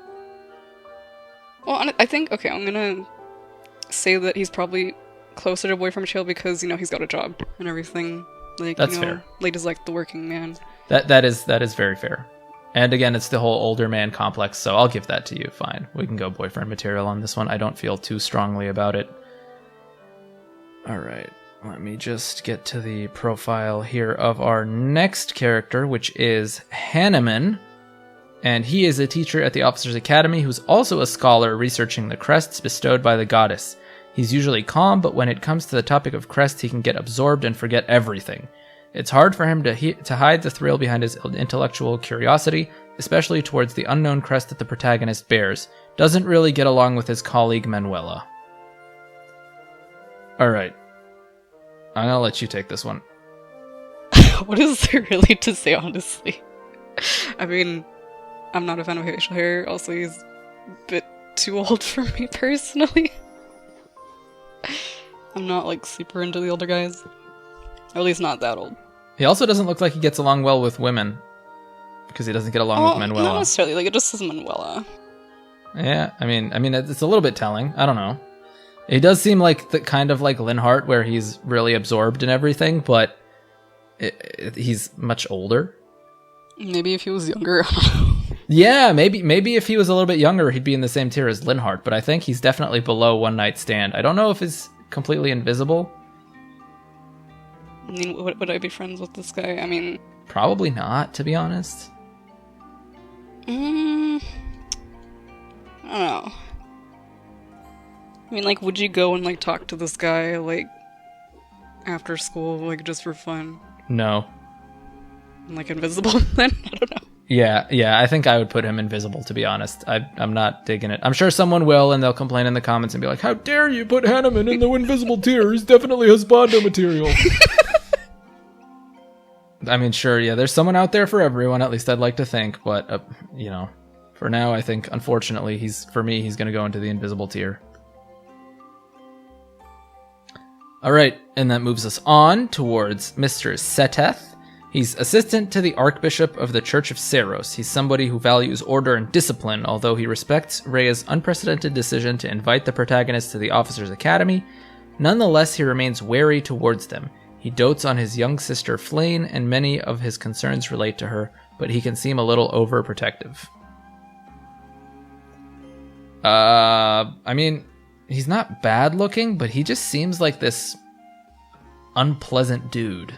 Well, I think, okay, I'm gonna say that he's probably closer to boyfriend material because, he's got a job and everything. Like, that's fair. Late is like the working man. That is very fair. And again, it's the whole older man complex, so I'll give that to you. Fine. We can go boyfriend material on this one. I don't feel too strongly about it. All right, let me just get to the profile here of our next character, which is Hanneman. And he is a teacher at the Officers' Academy who's also a scholar researching the crests bestowed by the goddess. He's usually calm, but when it comes to the topic of crests, he can get absorbed and forget everything. It's hard for him to hide the thrill behind his intellectual curiosity, especially towards the unknown crest that the protagonist bears. Doesn't really get along with his colleague Manuela. Alright. I'm gonna let you take this one. What is there really to say, honestly? I mean, I'm not a fan of facial hair. Also, he's a bit too old for me, personally. I'm not, like, super into the older guys. Or at least not that old. He also doesn't look like he gets along well with women. Because he doesn't get along with Manuela. Not necessarily, like, it just says Manuela. Yeah, I mean, it's a little bit telling. I don't know. He does seem like the kind of like Linhardt, where he's really absorbed in everything, but he's much older. Maybe if he was younger. Yeah, maybe if he was a little bit younger, he'd be in the same tier as Linhardt, but I think he's definitely below One Night Stand. I don't know if he's completely invisible. I mean, would I be friends with this guy? I mean... Probably not, to be honest. I don't know. I mean, like, would you go and, like, talk to this guy, like, after school, like, just for fun? No. Like, invisible, then? I don't know. Yeah, I think I would put him invisible, to be honest. I'm not digging it. I'm sure someone will, and they'll complain in the comments and be like, how dare you put Hanneman in the invisible tier? He's definitely Husbando material. I mean, sure, yeah, there's someone out there for everyone, at least I'd like to think, but, you know, for now, I think, unfortunately, he's going to go into the invisible tier. Alright, and that moves us on towards Mr. Seteth. He's assistant to the Archbishop of the Church of Seros. He's somebody who values order and discipline, although he respects Rhea's unprecedented decision to invite the protagonist to the Officers' Academy. Nonetheless, he remains wary towards them. He dotes on his young sister Flayn, and many of his concerns relate to her, but he can seem a little overprotective. I mean, he's not bad looking, but he just seems like this unpleasant dude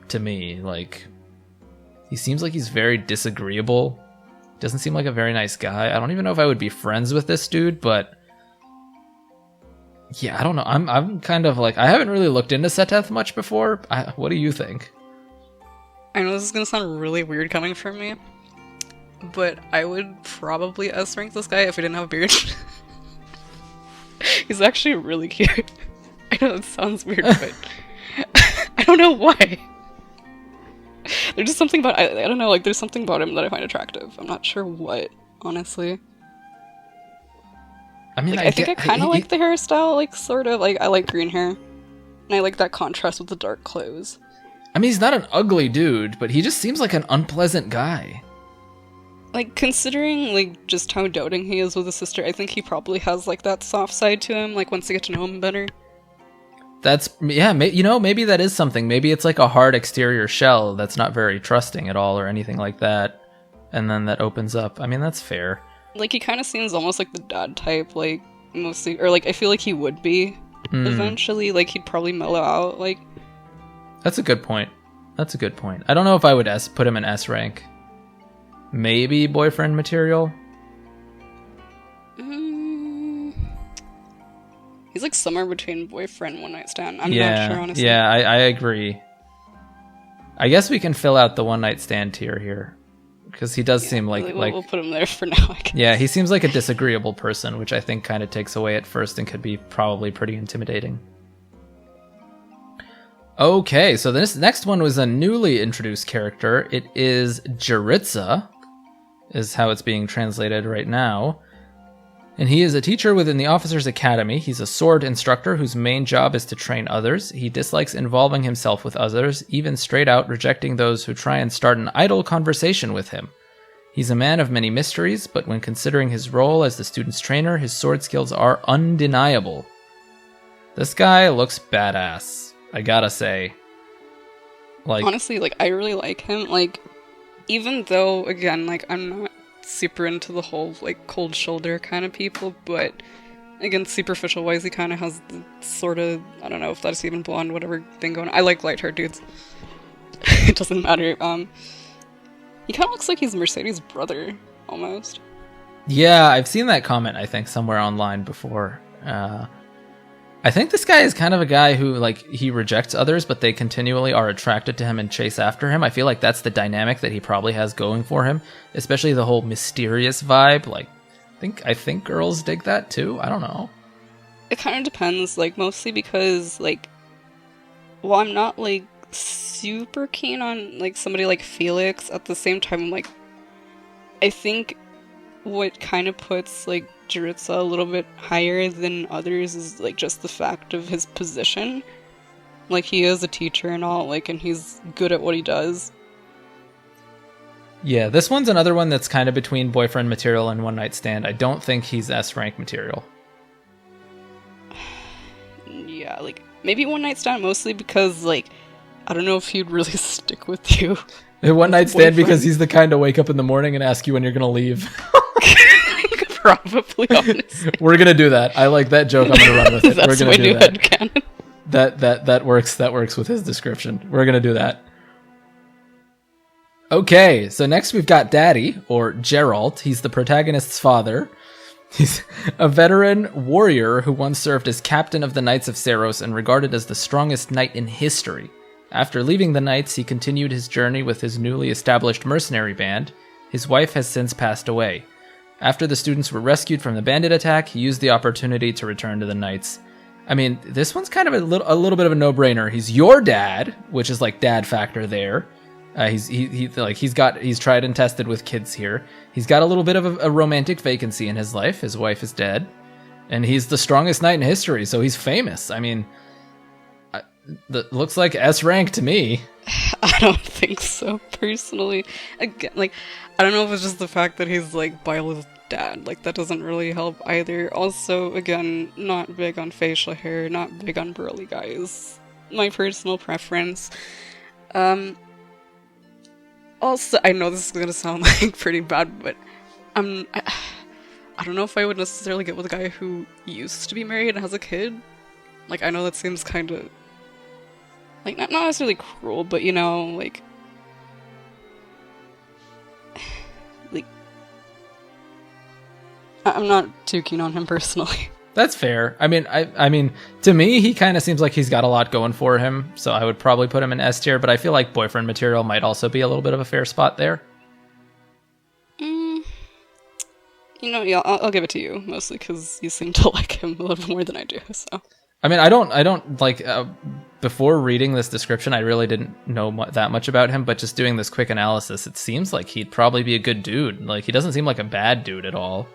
to me. Like, he seems like he's very disagreeable. Doesn't seem like a very nice guy. I don't even know if I would be friends with this dude, but yeah, I don't know. I'm kind of like, I haven't really looked into Seteth much before. What do you think? I know this is gonna sound really weird coming from me, but I would probably S-rank this guy if he didn't have a beard. He's actually really cute. I know it sounds weird, but I don't know why. There's just something about, I don't know, like, there's something about him that I find attractive. I'm not sure what, honestly. I mean, like, I think I kind of like the hairstyle, like, sort of. Like, I like green hair. And I like that contrast with the dark clothes. I mean, he's not an ugly dude, but he just seems like an unpleasant guy. Like, considering, like, just how doting he is with his sister, I think he probably has, like, that soft side to him, like, once you get to know him better. That's, yeah, you know, maybe that is something. Maybe it's like a hard exterior shell that's not very trusting at all or anything like that. And then that opens up. I mean, that's fair. Like, he kind of seems almost like the dad type, like, mostly, or, like, I feel like he would be eventually. Like, he'd probably mellow out, like. That's a good point. That's a good point. I don't know if I would put him in S rank. Maybe boyfriend material? He's like somewhere between boyfriend and one night stand. I'm not sure, honestly. Yeah, I agree. I guess we can fill out the one night stand tier here. Because he does seem like... We'll put him there for now, I guess. Yeah, he seems like a disagreeable person, which I think kind of takes away at first and could be probably pretty intimidating. Okay, so this next one was a newly introduced character. It is Jeritza, is how it's being translated right now. And he is a teacher within the Officers' Academy. He's a sword instructor whose main job is to train others. He dislikes involving himself with others, even straight out rejecting those who try and start an idle conversation with him. He's a man of many mysteries, but when considering his role as the student's trainer, his sword skills are undeniable. This guy looks badass, I gotta say. Like, honestly, like, I really like him. Like, even though, again, like, I'm not super into the whole, like, cold shoulder kind of people, but again, superficial wise, he kind of has the sort of, I don't know if that's even blonde, whatever thing going on. I like light haired dudes. It doesn't matter. He kind of looks like he's Mercedes' brother, almost. Yeah, I've seen that comment, I think, somewhere online before. I I think this guy is kind of a guy who, like, he rejects others, but they continually are attracted to him and chase after him. I feel like that's the dynamic that he probably has going for him, especially the whole mysterious vibe. Like, I think girls dig that too. I don't know. It kind of depends, like, mostly because, like, while I'm not, like, super keen on, like, somebody like Felix, at the same time, like, I think what kind of puts, like, Jeritza a little bit higher than others is, like, just the fact of his position. Like, he is a teacher and all, like, and he's good at what he does. Yeah, this one's another one that's kind of between boyfriend material and one night stand. I don't think he's S rank material. Yeah, like, maybe one night stand mostly because, like, I don't know if he'd really stick with you. One night stand because he's the kind to wake up in the morning and ask you when you're gonna leave. Probably, honestly. We're gonna do that. I like that joke. I'm gonna run with it. That's We're my gonna new do that. headcanon. That works. That works with his description. We're gonna do that. Okay, so next we've got Daddy, or Jeralt. He's the protagonist's father. He's a veteran warrior who once served as captain of the Knights of Seiros and regarded as the strongest knight in history. After leaving the Knights, he continued his journey with his newly established mercenary band. His wife has since passed away. After the students were rescued from the bandit attack, he used the opportunity to return to the Knights. I mean, this one's kind of a little bit of a no-brainer. He's your dad, which is like dad factor there. He's tried and tested with kids here. He's got a little bit of a romantic vacancy in his life. His wife is dead, and he's the strongest knight in history, so he's famous. I mean, looks like S rank to me. I don't think so, personally. Again, like, I don't know if it's just the fact that he's, like, Byleth's dad. Like, that doesn't really help either. Also, again, not big on facial hair, not big on burly guys. My personal preference. Also, I know this is gonna sound, like, pretty bad, but I don't know if I would necessarily get with a guy who used to be married and has a kid. Like, I know that seems kind of, like, not necessarily cruel, but, you know, like, I'm not too keen on him personally. That's fair. I mean, to me, he kind of seems like he's got a lot going for him, so I would probably put him in S tier, but I feel like boyfriend material might also be a little bit of a fair spot there. You know, yeah, I'll give it to you, mostly because you seem to like him a little bit more than I do, so. I mean, I don't like, before reading this description, I really didn't know that much about him, but just doing this quick analysis, it seems like he'd probably be a good dude. Like, he doesn't seem like a bad dude at all.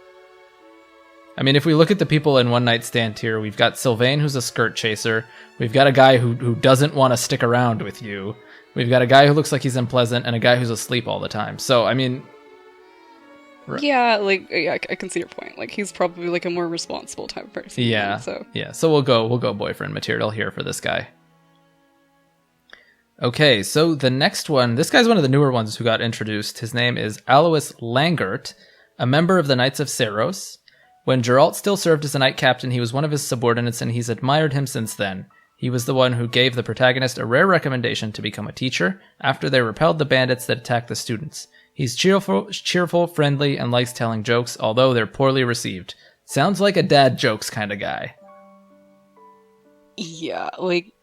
I mean, if we look at the people in One Night Stand here, we've got Sylvain, who's a skirt chaser. We've got a guy who doesn't want to stick around with you. We've got a guy who looks like he's unpleasant, and a guy who's asleep all the time. So, I mean... Yeah, like, yeah, I can see your point. Like, he's probably, like, a more responsible type of person. Yeah, so. Yeah. So we'll go boyfriend material here for this guy. Okay, so the next one, this guy's one of the newer ones who got introduced. His name is Alois Langert, a member of the Knights of Seiros. When Jeralt still served as a knight captain, he was one of his subordinates, and he's admired him since then. He was the one who gave the protagonist a rare recommendation to become a teacher after they repelled the bandits that attacked the students. He's cheerful, friendly, and likes telling jokes, although they're poorly received. Sounds like a dad jokes kind of guy. Yeah, like,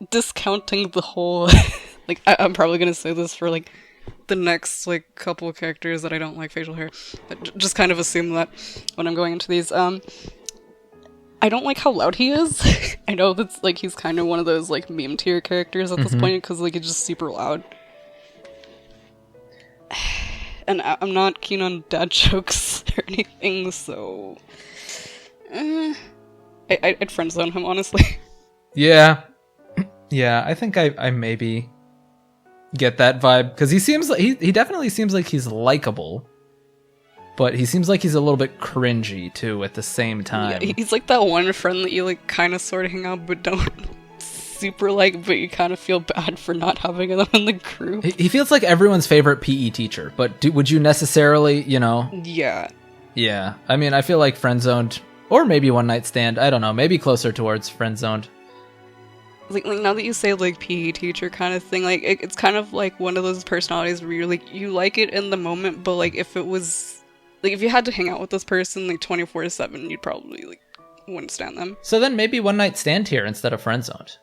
discounting the whole... like, I'm probably gonna say this for, like, the next, like, couple of characters that I don't like facial hair. Just kind of assume that when I'm going into these. I don't like how loud he is. I know that's, like, he's kind of one of those, like, meme tier characters at this point, because, like, he's just super loud. And I'm not keen on dad jokes or anything, so... I'd friend zone him, honestly. Yeah. Yeah, I think I maybe get that vibe, because he seems like he definitely seems like he's likable, but he seems like he's a little bit cringy too at the same time. Yeah, he's like that one friend that you, like, kind of sort of hang out but don't super like, but you kind of feel bad for not having them in the group. He feels like everyone's favorite PE teacher, but would you necessarily, you know? Yeah. Yeah, I mean, I feel like friend zoned, or maybe one night stand. I don't know, maybe closer towards friend zoned. Like now that you say, like, PE teacher kind of thing, like, it's kind of like one of those personalities where you're like, you like it in the moment, but, like, if it was, like, if you had to hang out with this person, like, 24/7, you'd probably, like, wouldn't stand them. So then maybe one night stand here instead of friend zoned.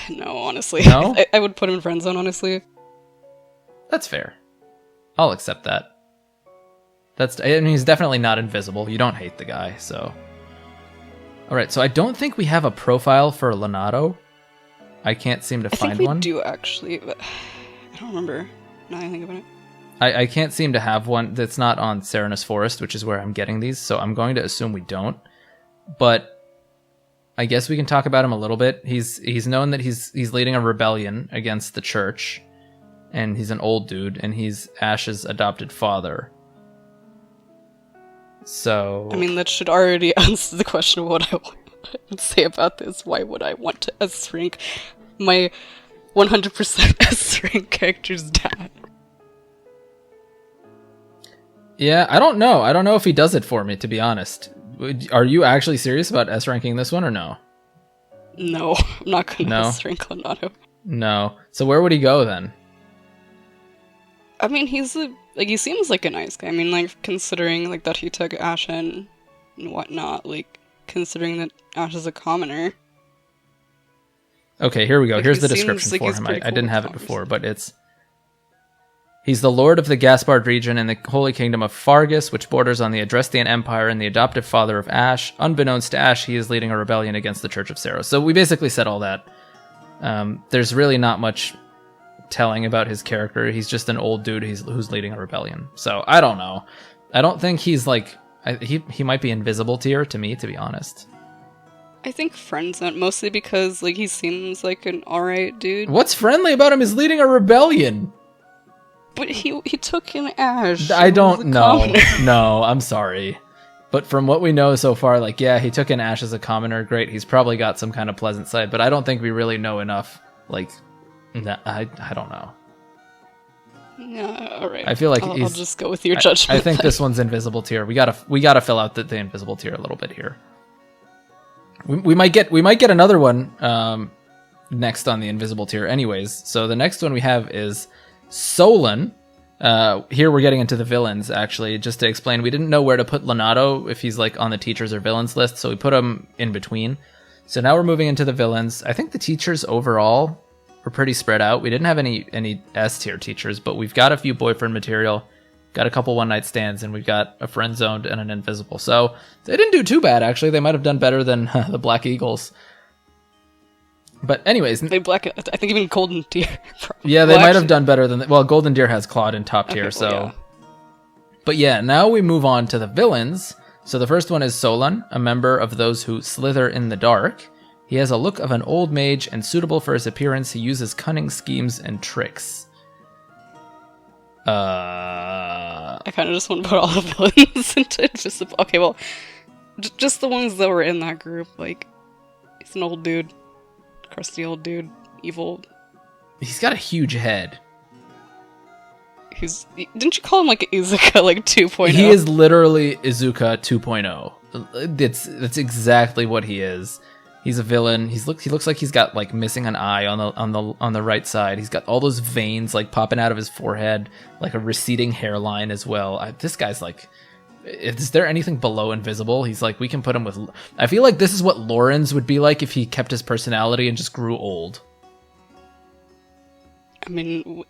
No, honestly. No? I would put him in friend zone, honestly. That's fair. I'll accept that. I mean, he's definitely not invisible. You don't hate the guy, so. Alright, so I don't think we have a profile for Lonato. I can't seem to find one. I think we do, actually, but I don't remember. Now I think about it. I can't seem to have one that's not on Serenus Forest, which is where I'm getting these, so I'm going to assume we don't. But I guess we can talk about him a little bit. He's known that he's leading a rebellion against the church, and he's an old dude, and he's Ashe's adopted father. So I mean, that should already answer the question of what I would say about this. Why would I want to S-rank my 100% S-rank character's dad? Yeah, I don't know. I don't know if he does it for me, to be honest. Are you actually serious about S-ranking this one, or no? No, I'm not going to S-rank Lonato. No. So where would he go, then? I mean, he seems like a nice guy. I mean, like, considering, like, that he took Ashe and whatnot, like, considering that Ashe is a commoner. Okay, here we go. Like, Here's the description like for him. Cool I didn't have it before, but it's... He's the lord of the Gaspard region in the Holy Kingdom of Fargus, which borders on the Adrestian Empire, and the adoptive father of Ashe. Unbeknownst to Ashe, he is leading a rebellion against the Church of Saros. So we basically said all that. There's really not much telling about his character. He's just an old dude who's leading a rebellion. So I don't know. I don't think he's like... He might be invisible tier to me, to be honest. I think friendzone, mostly because, like, he seems like an alright dude. What's friendly about him? He's leading a rebellion. But he took an Ashe. I don't know. No, I'm sorry. But from what we know so far, like, yeah, he took an Ashe as a commoner. Great. He's probably got some kind of pleasant side, but I don't think we really know enough. Like, I don't know. Yeah, alright. I feel like I'll just go with your judgment. I think this one's invisible tier. We gotta fill out the invisible tier a little bit here. We might get another one next on the invisible tier anyways. So the next one we have is Solon. Here we're getting into the villains, actually. Just to explain, we didn't know where to put Lonato, if he's like on the teachers or villains list, so we put him in between. So now we're moving into the villains. I think the teachers overall were pretty spread out. We didn't have any S tier teachers, but we've got a few boyfriend material, got a couple one night stands, and we've got a friend zoned and an invisible. So they didn't do too bad, actually. They might have done better than the Black Eagles. But anyways, I think even Golden Deer. Yeah, they might have done better than... Well, Golden Deer has Claude in top tier, so... Yeah. But yeah, now we move on to the villains. So the first one is Solon, a member of those who slither in the dark. He has a look of an old mage, and suitable for his appearance, he uses cunning schemes and tricks. I kind of just want to put all the villains into invisible. Okay, well, just the ones that were in that group. Like, he's an old dude. Crusty old dude, evil. He's got a huge head. Didn't you call him like Izuka like 2.0? He is literally Izuka 2.0. That's exactly what he is. He's a villain. He looks like he's got like missing an eye on the right side. He's got all those veins like popping out of his forehead, like a receding hairline as well. This guy's like... Is there anything below invisible? He's like, we can put him with... I feel like this is what Lorenz would be like if he kept his personality and just grew old. I mean,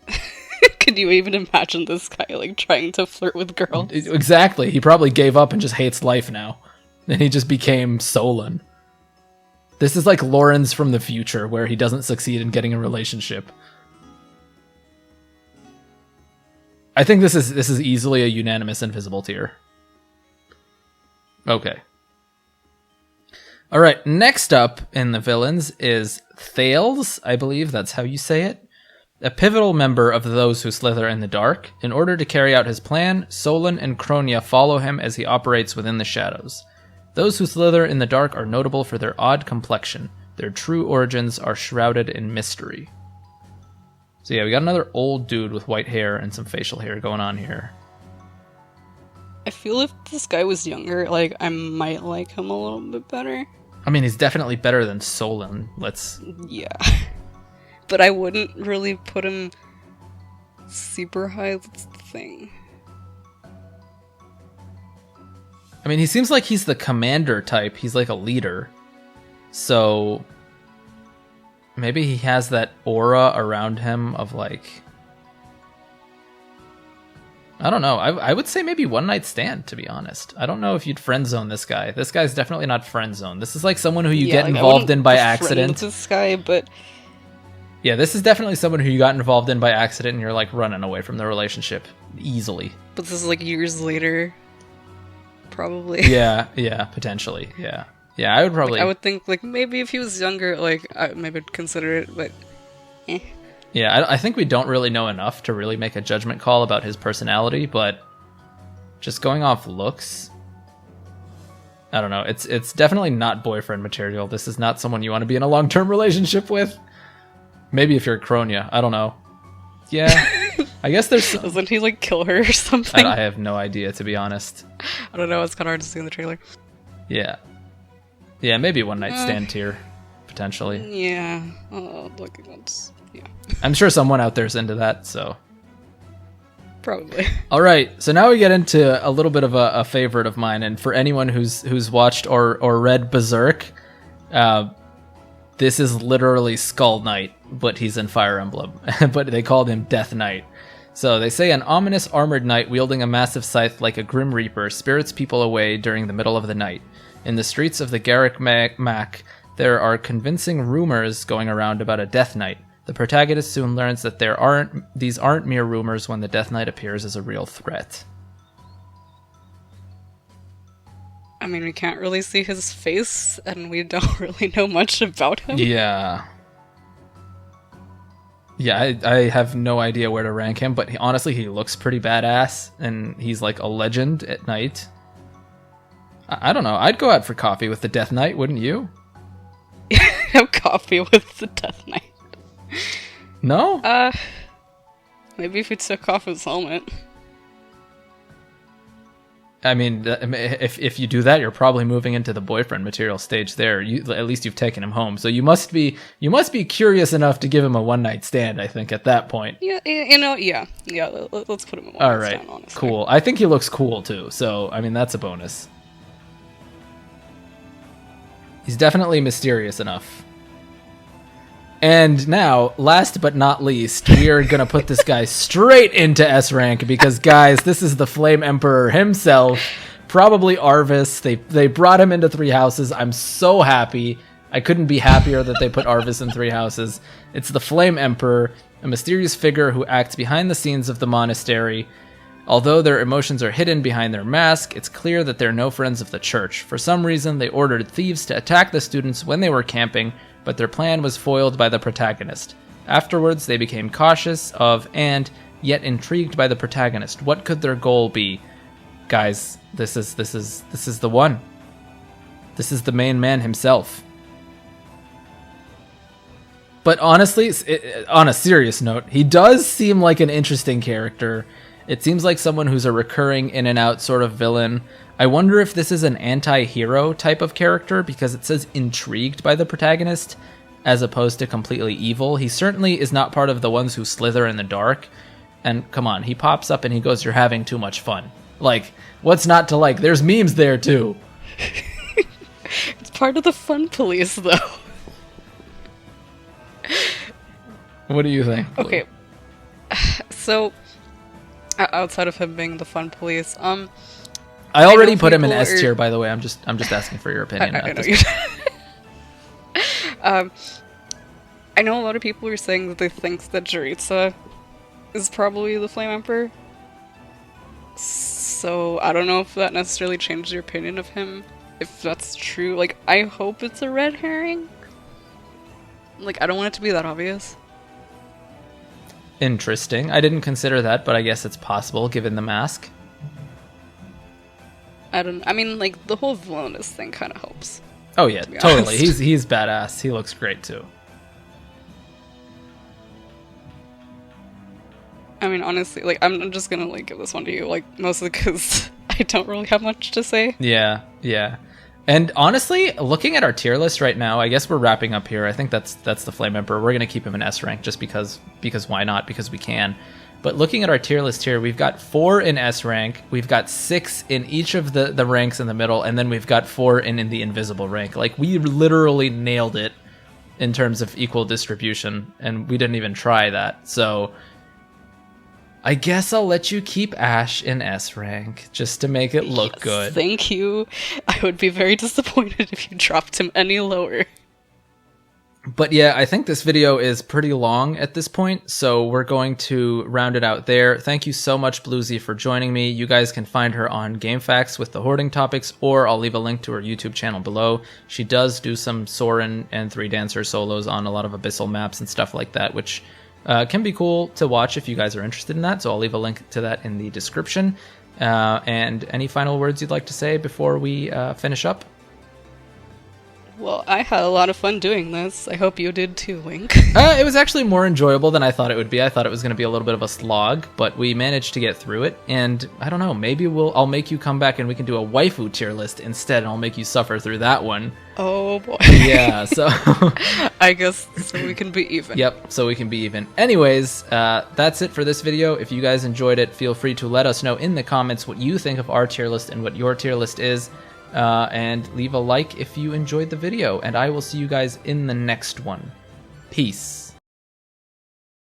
could you even imagine this guy, like, trying to flirt with girls? Exactly. He probably gave up and just hates life now. And he just became Solon. This is like Lorenz from the future, where he doesn't succeed in getting a relationship. I think this is easily a unanimous invisible tier. Okay. Alright, next up in the villains is Thales, I believe that's how you say it. A pivotal member of those who slither in the dark. In order to carry out his plan, Solon and Kronia follow him as he operates within the shadows. Those who slither in the dark are notable for their odd complexion. Their true origins are shrouded in mystery. So yeah, we got another old dude with white hair and some facial hair going on here. I feel if this guy was younger, like, I might like him a little bit better. I mean, he's definitely better than Solon. Yeah. But I wouldn't really put him super high, that's the thing. I mean, he seems like he's the commander type. He's like a leader. So maybe he has that aura around him of like... I don't know. I would say maybe one night stand, to be honest. I don't know if you'd friend zone this guy. This guy's definitely not friend zone. This is like someone who you get involved in by accident. This guy, but yeah, this is definitely someone who you got involved in by accident, and you're like running away from the relationship easily. But this is like years later, probably. Yeah, potentially. Yeah, I would probably. Like, I would think like maybe if he was younger, like I maybe I'd consider it, but. Yeah, I think we don't really know enough to really make a judgment call about his personality, but just going off looks, I don't know. It's definitely not boyfriend material. This is not someone you want to be in a long-term relationship with. Maybe if you're Kronia, I don't know. Yeah, I guess there's... Doesn't he like kill her or something? I have no idea, to be honest. I don't know, it's kind of hard to see in the trailer. Yeah, maybe one night stand tier, potentially. Yeah, looking at... Yeah. I'm sure someone out there's into that, so... Probably. All right, so now we get into a little bit of a favorite of mine, and for anyone who's watched or read Berserk, this is literally Skull Knight, but he's in Fire Emblem, but they called him Death Knight. So they say an ominous armored knight wielding a massive scythe like a grim reaper spirits people away during the middle of the night. In the streets of the Garrick Mac, there are convincing rumors going around about a Death Knight. The protagonist soon learns that these aren't mere rumors when the Death Knight appears as a real threat. I mean, we can't really see his face, and we don't really know much about him. Yeah, I have no idea where to rank him, but honestly, he looks pretty badass, and he's like a legend at night. I don't know, I'd go out for coffee with the Death Knight, wouldn't you? Have coffee with the Death Knight. No? Maybe if he took off his helmet. I mean, if you do that, you're probably moving into the boyfriend material stage there. At least you've taken him home, so you must be curious enough to give him a one night stand. I think at that point. Yeah, yeah. Let's put him in one night stand. All right, cool. I think he looks cool too. So I mean, that's a bonus. He's definitely mysterious enough. And now, last but not least, we are going to put this guy straight into S rank because, guys, this is the Flame Emperor himself, probably Arvis. They brought him into Three Houses. I'm so happy. I couldn't be happier that they put Arvis in Three Houses. It's the Flame Emperor, a mysterious figure who acts behind the scenes of the monastery. Although their emotions are hidden behind their mask, it's clear that they're no friends of the church. For some reason, they ordered thieves to attack the students when they were camping, but their plan was foiled by the protagonist. Afterwards, they became cautious of and yet intrigued by the protagonist. What could their goal be? Guys, this is the one. This is the main man himself. But honestly, on a serious note, he does seem like an interesting character. It seems like someone who's a recurring in and out sort of villain. I wonder if this is an anti-hero type of character because it says intrigued by the protagonist as opposed to completely evil. He certainly is not part of the ones who slither in the dark. And come on, he pops up and he goes, "You're having too much fun." Like, what's not to like? There's memes there too. It's part of the fun police though. What do you think? Okay. So, outside of him being the fun police, I already put him in S tier, by the way. I'm just asking for your opinion. I know you. I know a lot of people are saying that they think that Jeritza is probably the Flame Emperor. So I don't know if that necessarily changed your opinion of him. If that's true, like, I hope it's a red herring. Like, I don't want it to be that obvious. Interesting. I didn't consider that, but I guess it's possible given the mask. I mean, like, the whole villainous thing kind of helps. Oh yeah, to totally. He's badass. He looks great too. I mean, honestly, like, I'm just gonna, like, give this one to you, like, mostly because I don't really have much to say. Yeah. And honestly, looking at our tier list right now, I guess we're wrapping up here. I think that's the Flame Emperor. We're going to keep him in S rank just because why not? Because we can. But looking at our tier list here, we've got 4 in S rank, we've got 6 in each of the ranks in the middle, and then we've got 4 in the invisible rank. Like, we literally nailed it in terms of equal distribution, and we didn't even try that. So I guess I'll let you keep Ashe in S rank, just to make it look good. Thank you. I would be very disappointed if you dropped him any lower. But yeah, I think this video is pretty long at this point, so we're going to round it out there. Thank you so much, Bluezie, for joining me. You guys can find her on GameFAQs with the Hoarding topics, or I'll leave a link to her YouTube channel below. She does do some Soren and 3Dancer solos on a lot of Abyssal maps and stuff like that, which can be cool to watch if you guys are interested in that, so I'll leave a link to that in the description. And any final words you'd like to say before we finish up? Well, I had a lot of fun doing this. I hope you did too, Link. It was actually more enjoyable than I thought it would be. I thought it was going to be a little bit of a slog, but we managed to get through it. And I don't know, maybe I'll make you come back and we can do a waifu tier list instead, and I'll make you suffer through that one. Oh boy. Yeah, so I guess so we can be even. Yep, so we can be even. Anyways, that's it for this video. If you guys enjoyed it, feel free to let us know in the comments what you think of our tier list and what your tier list is. And leave a like if you enjoyed the video, and I will see you guys in the next one. Peace.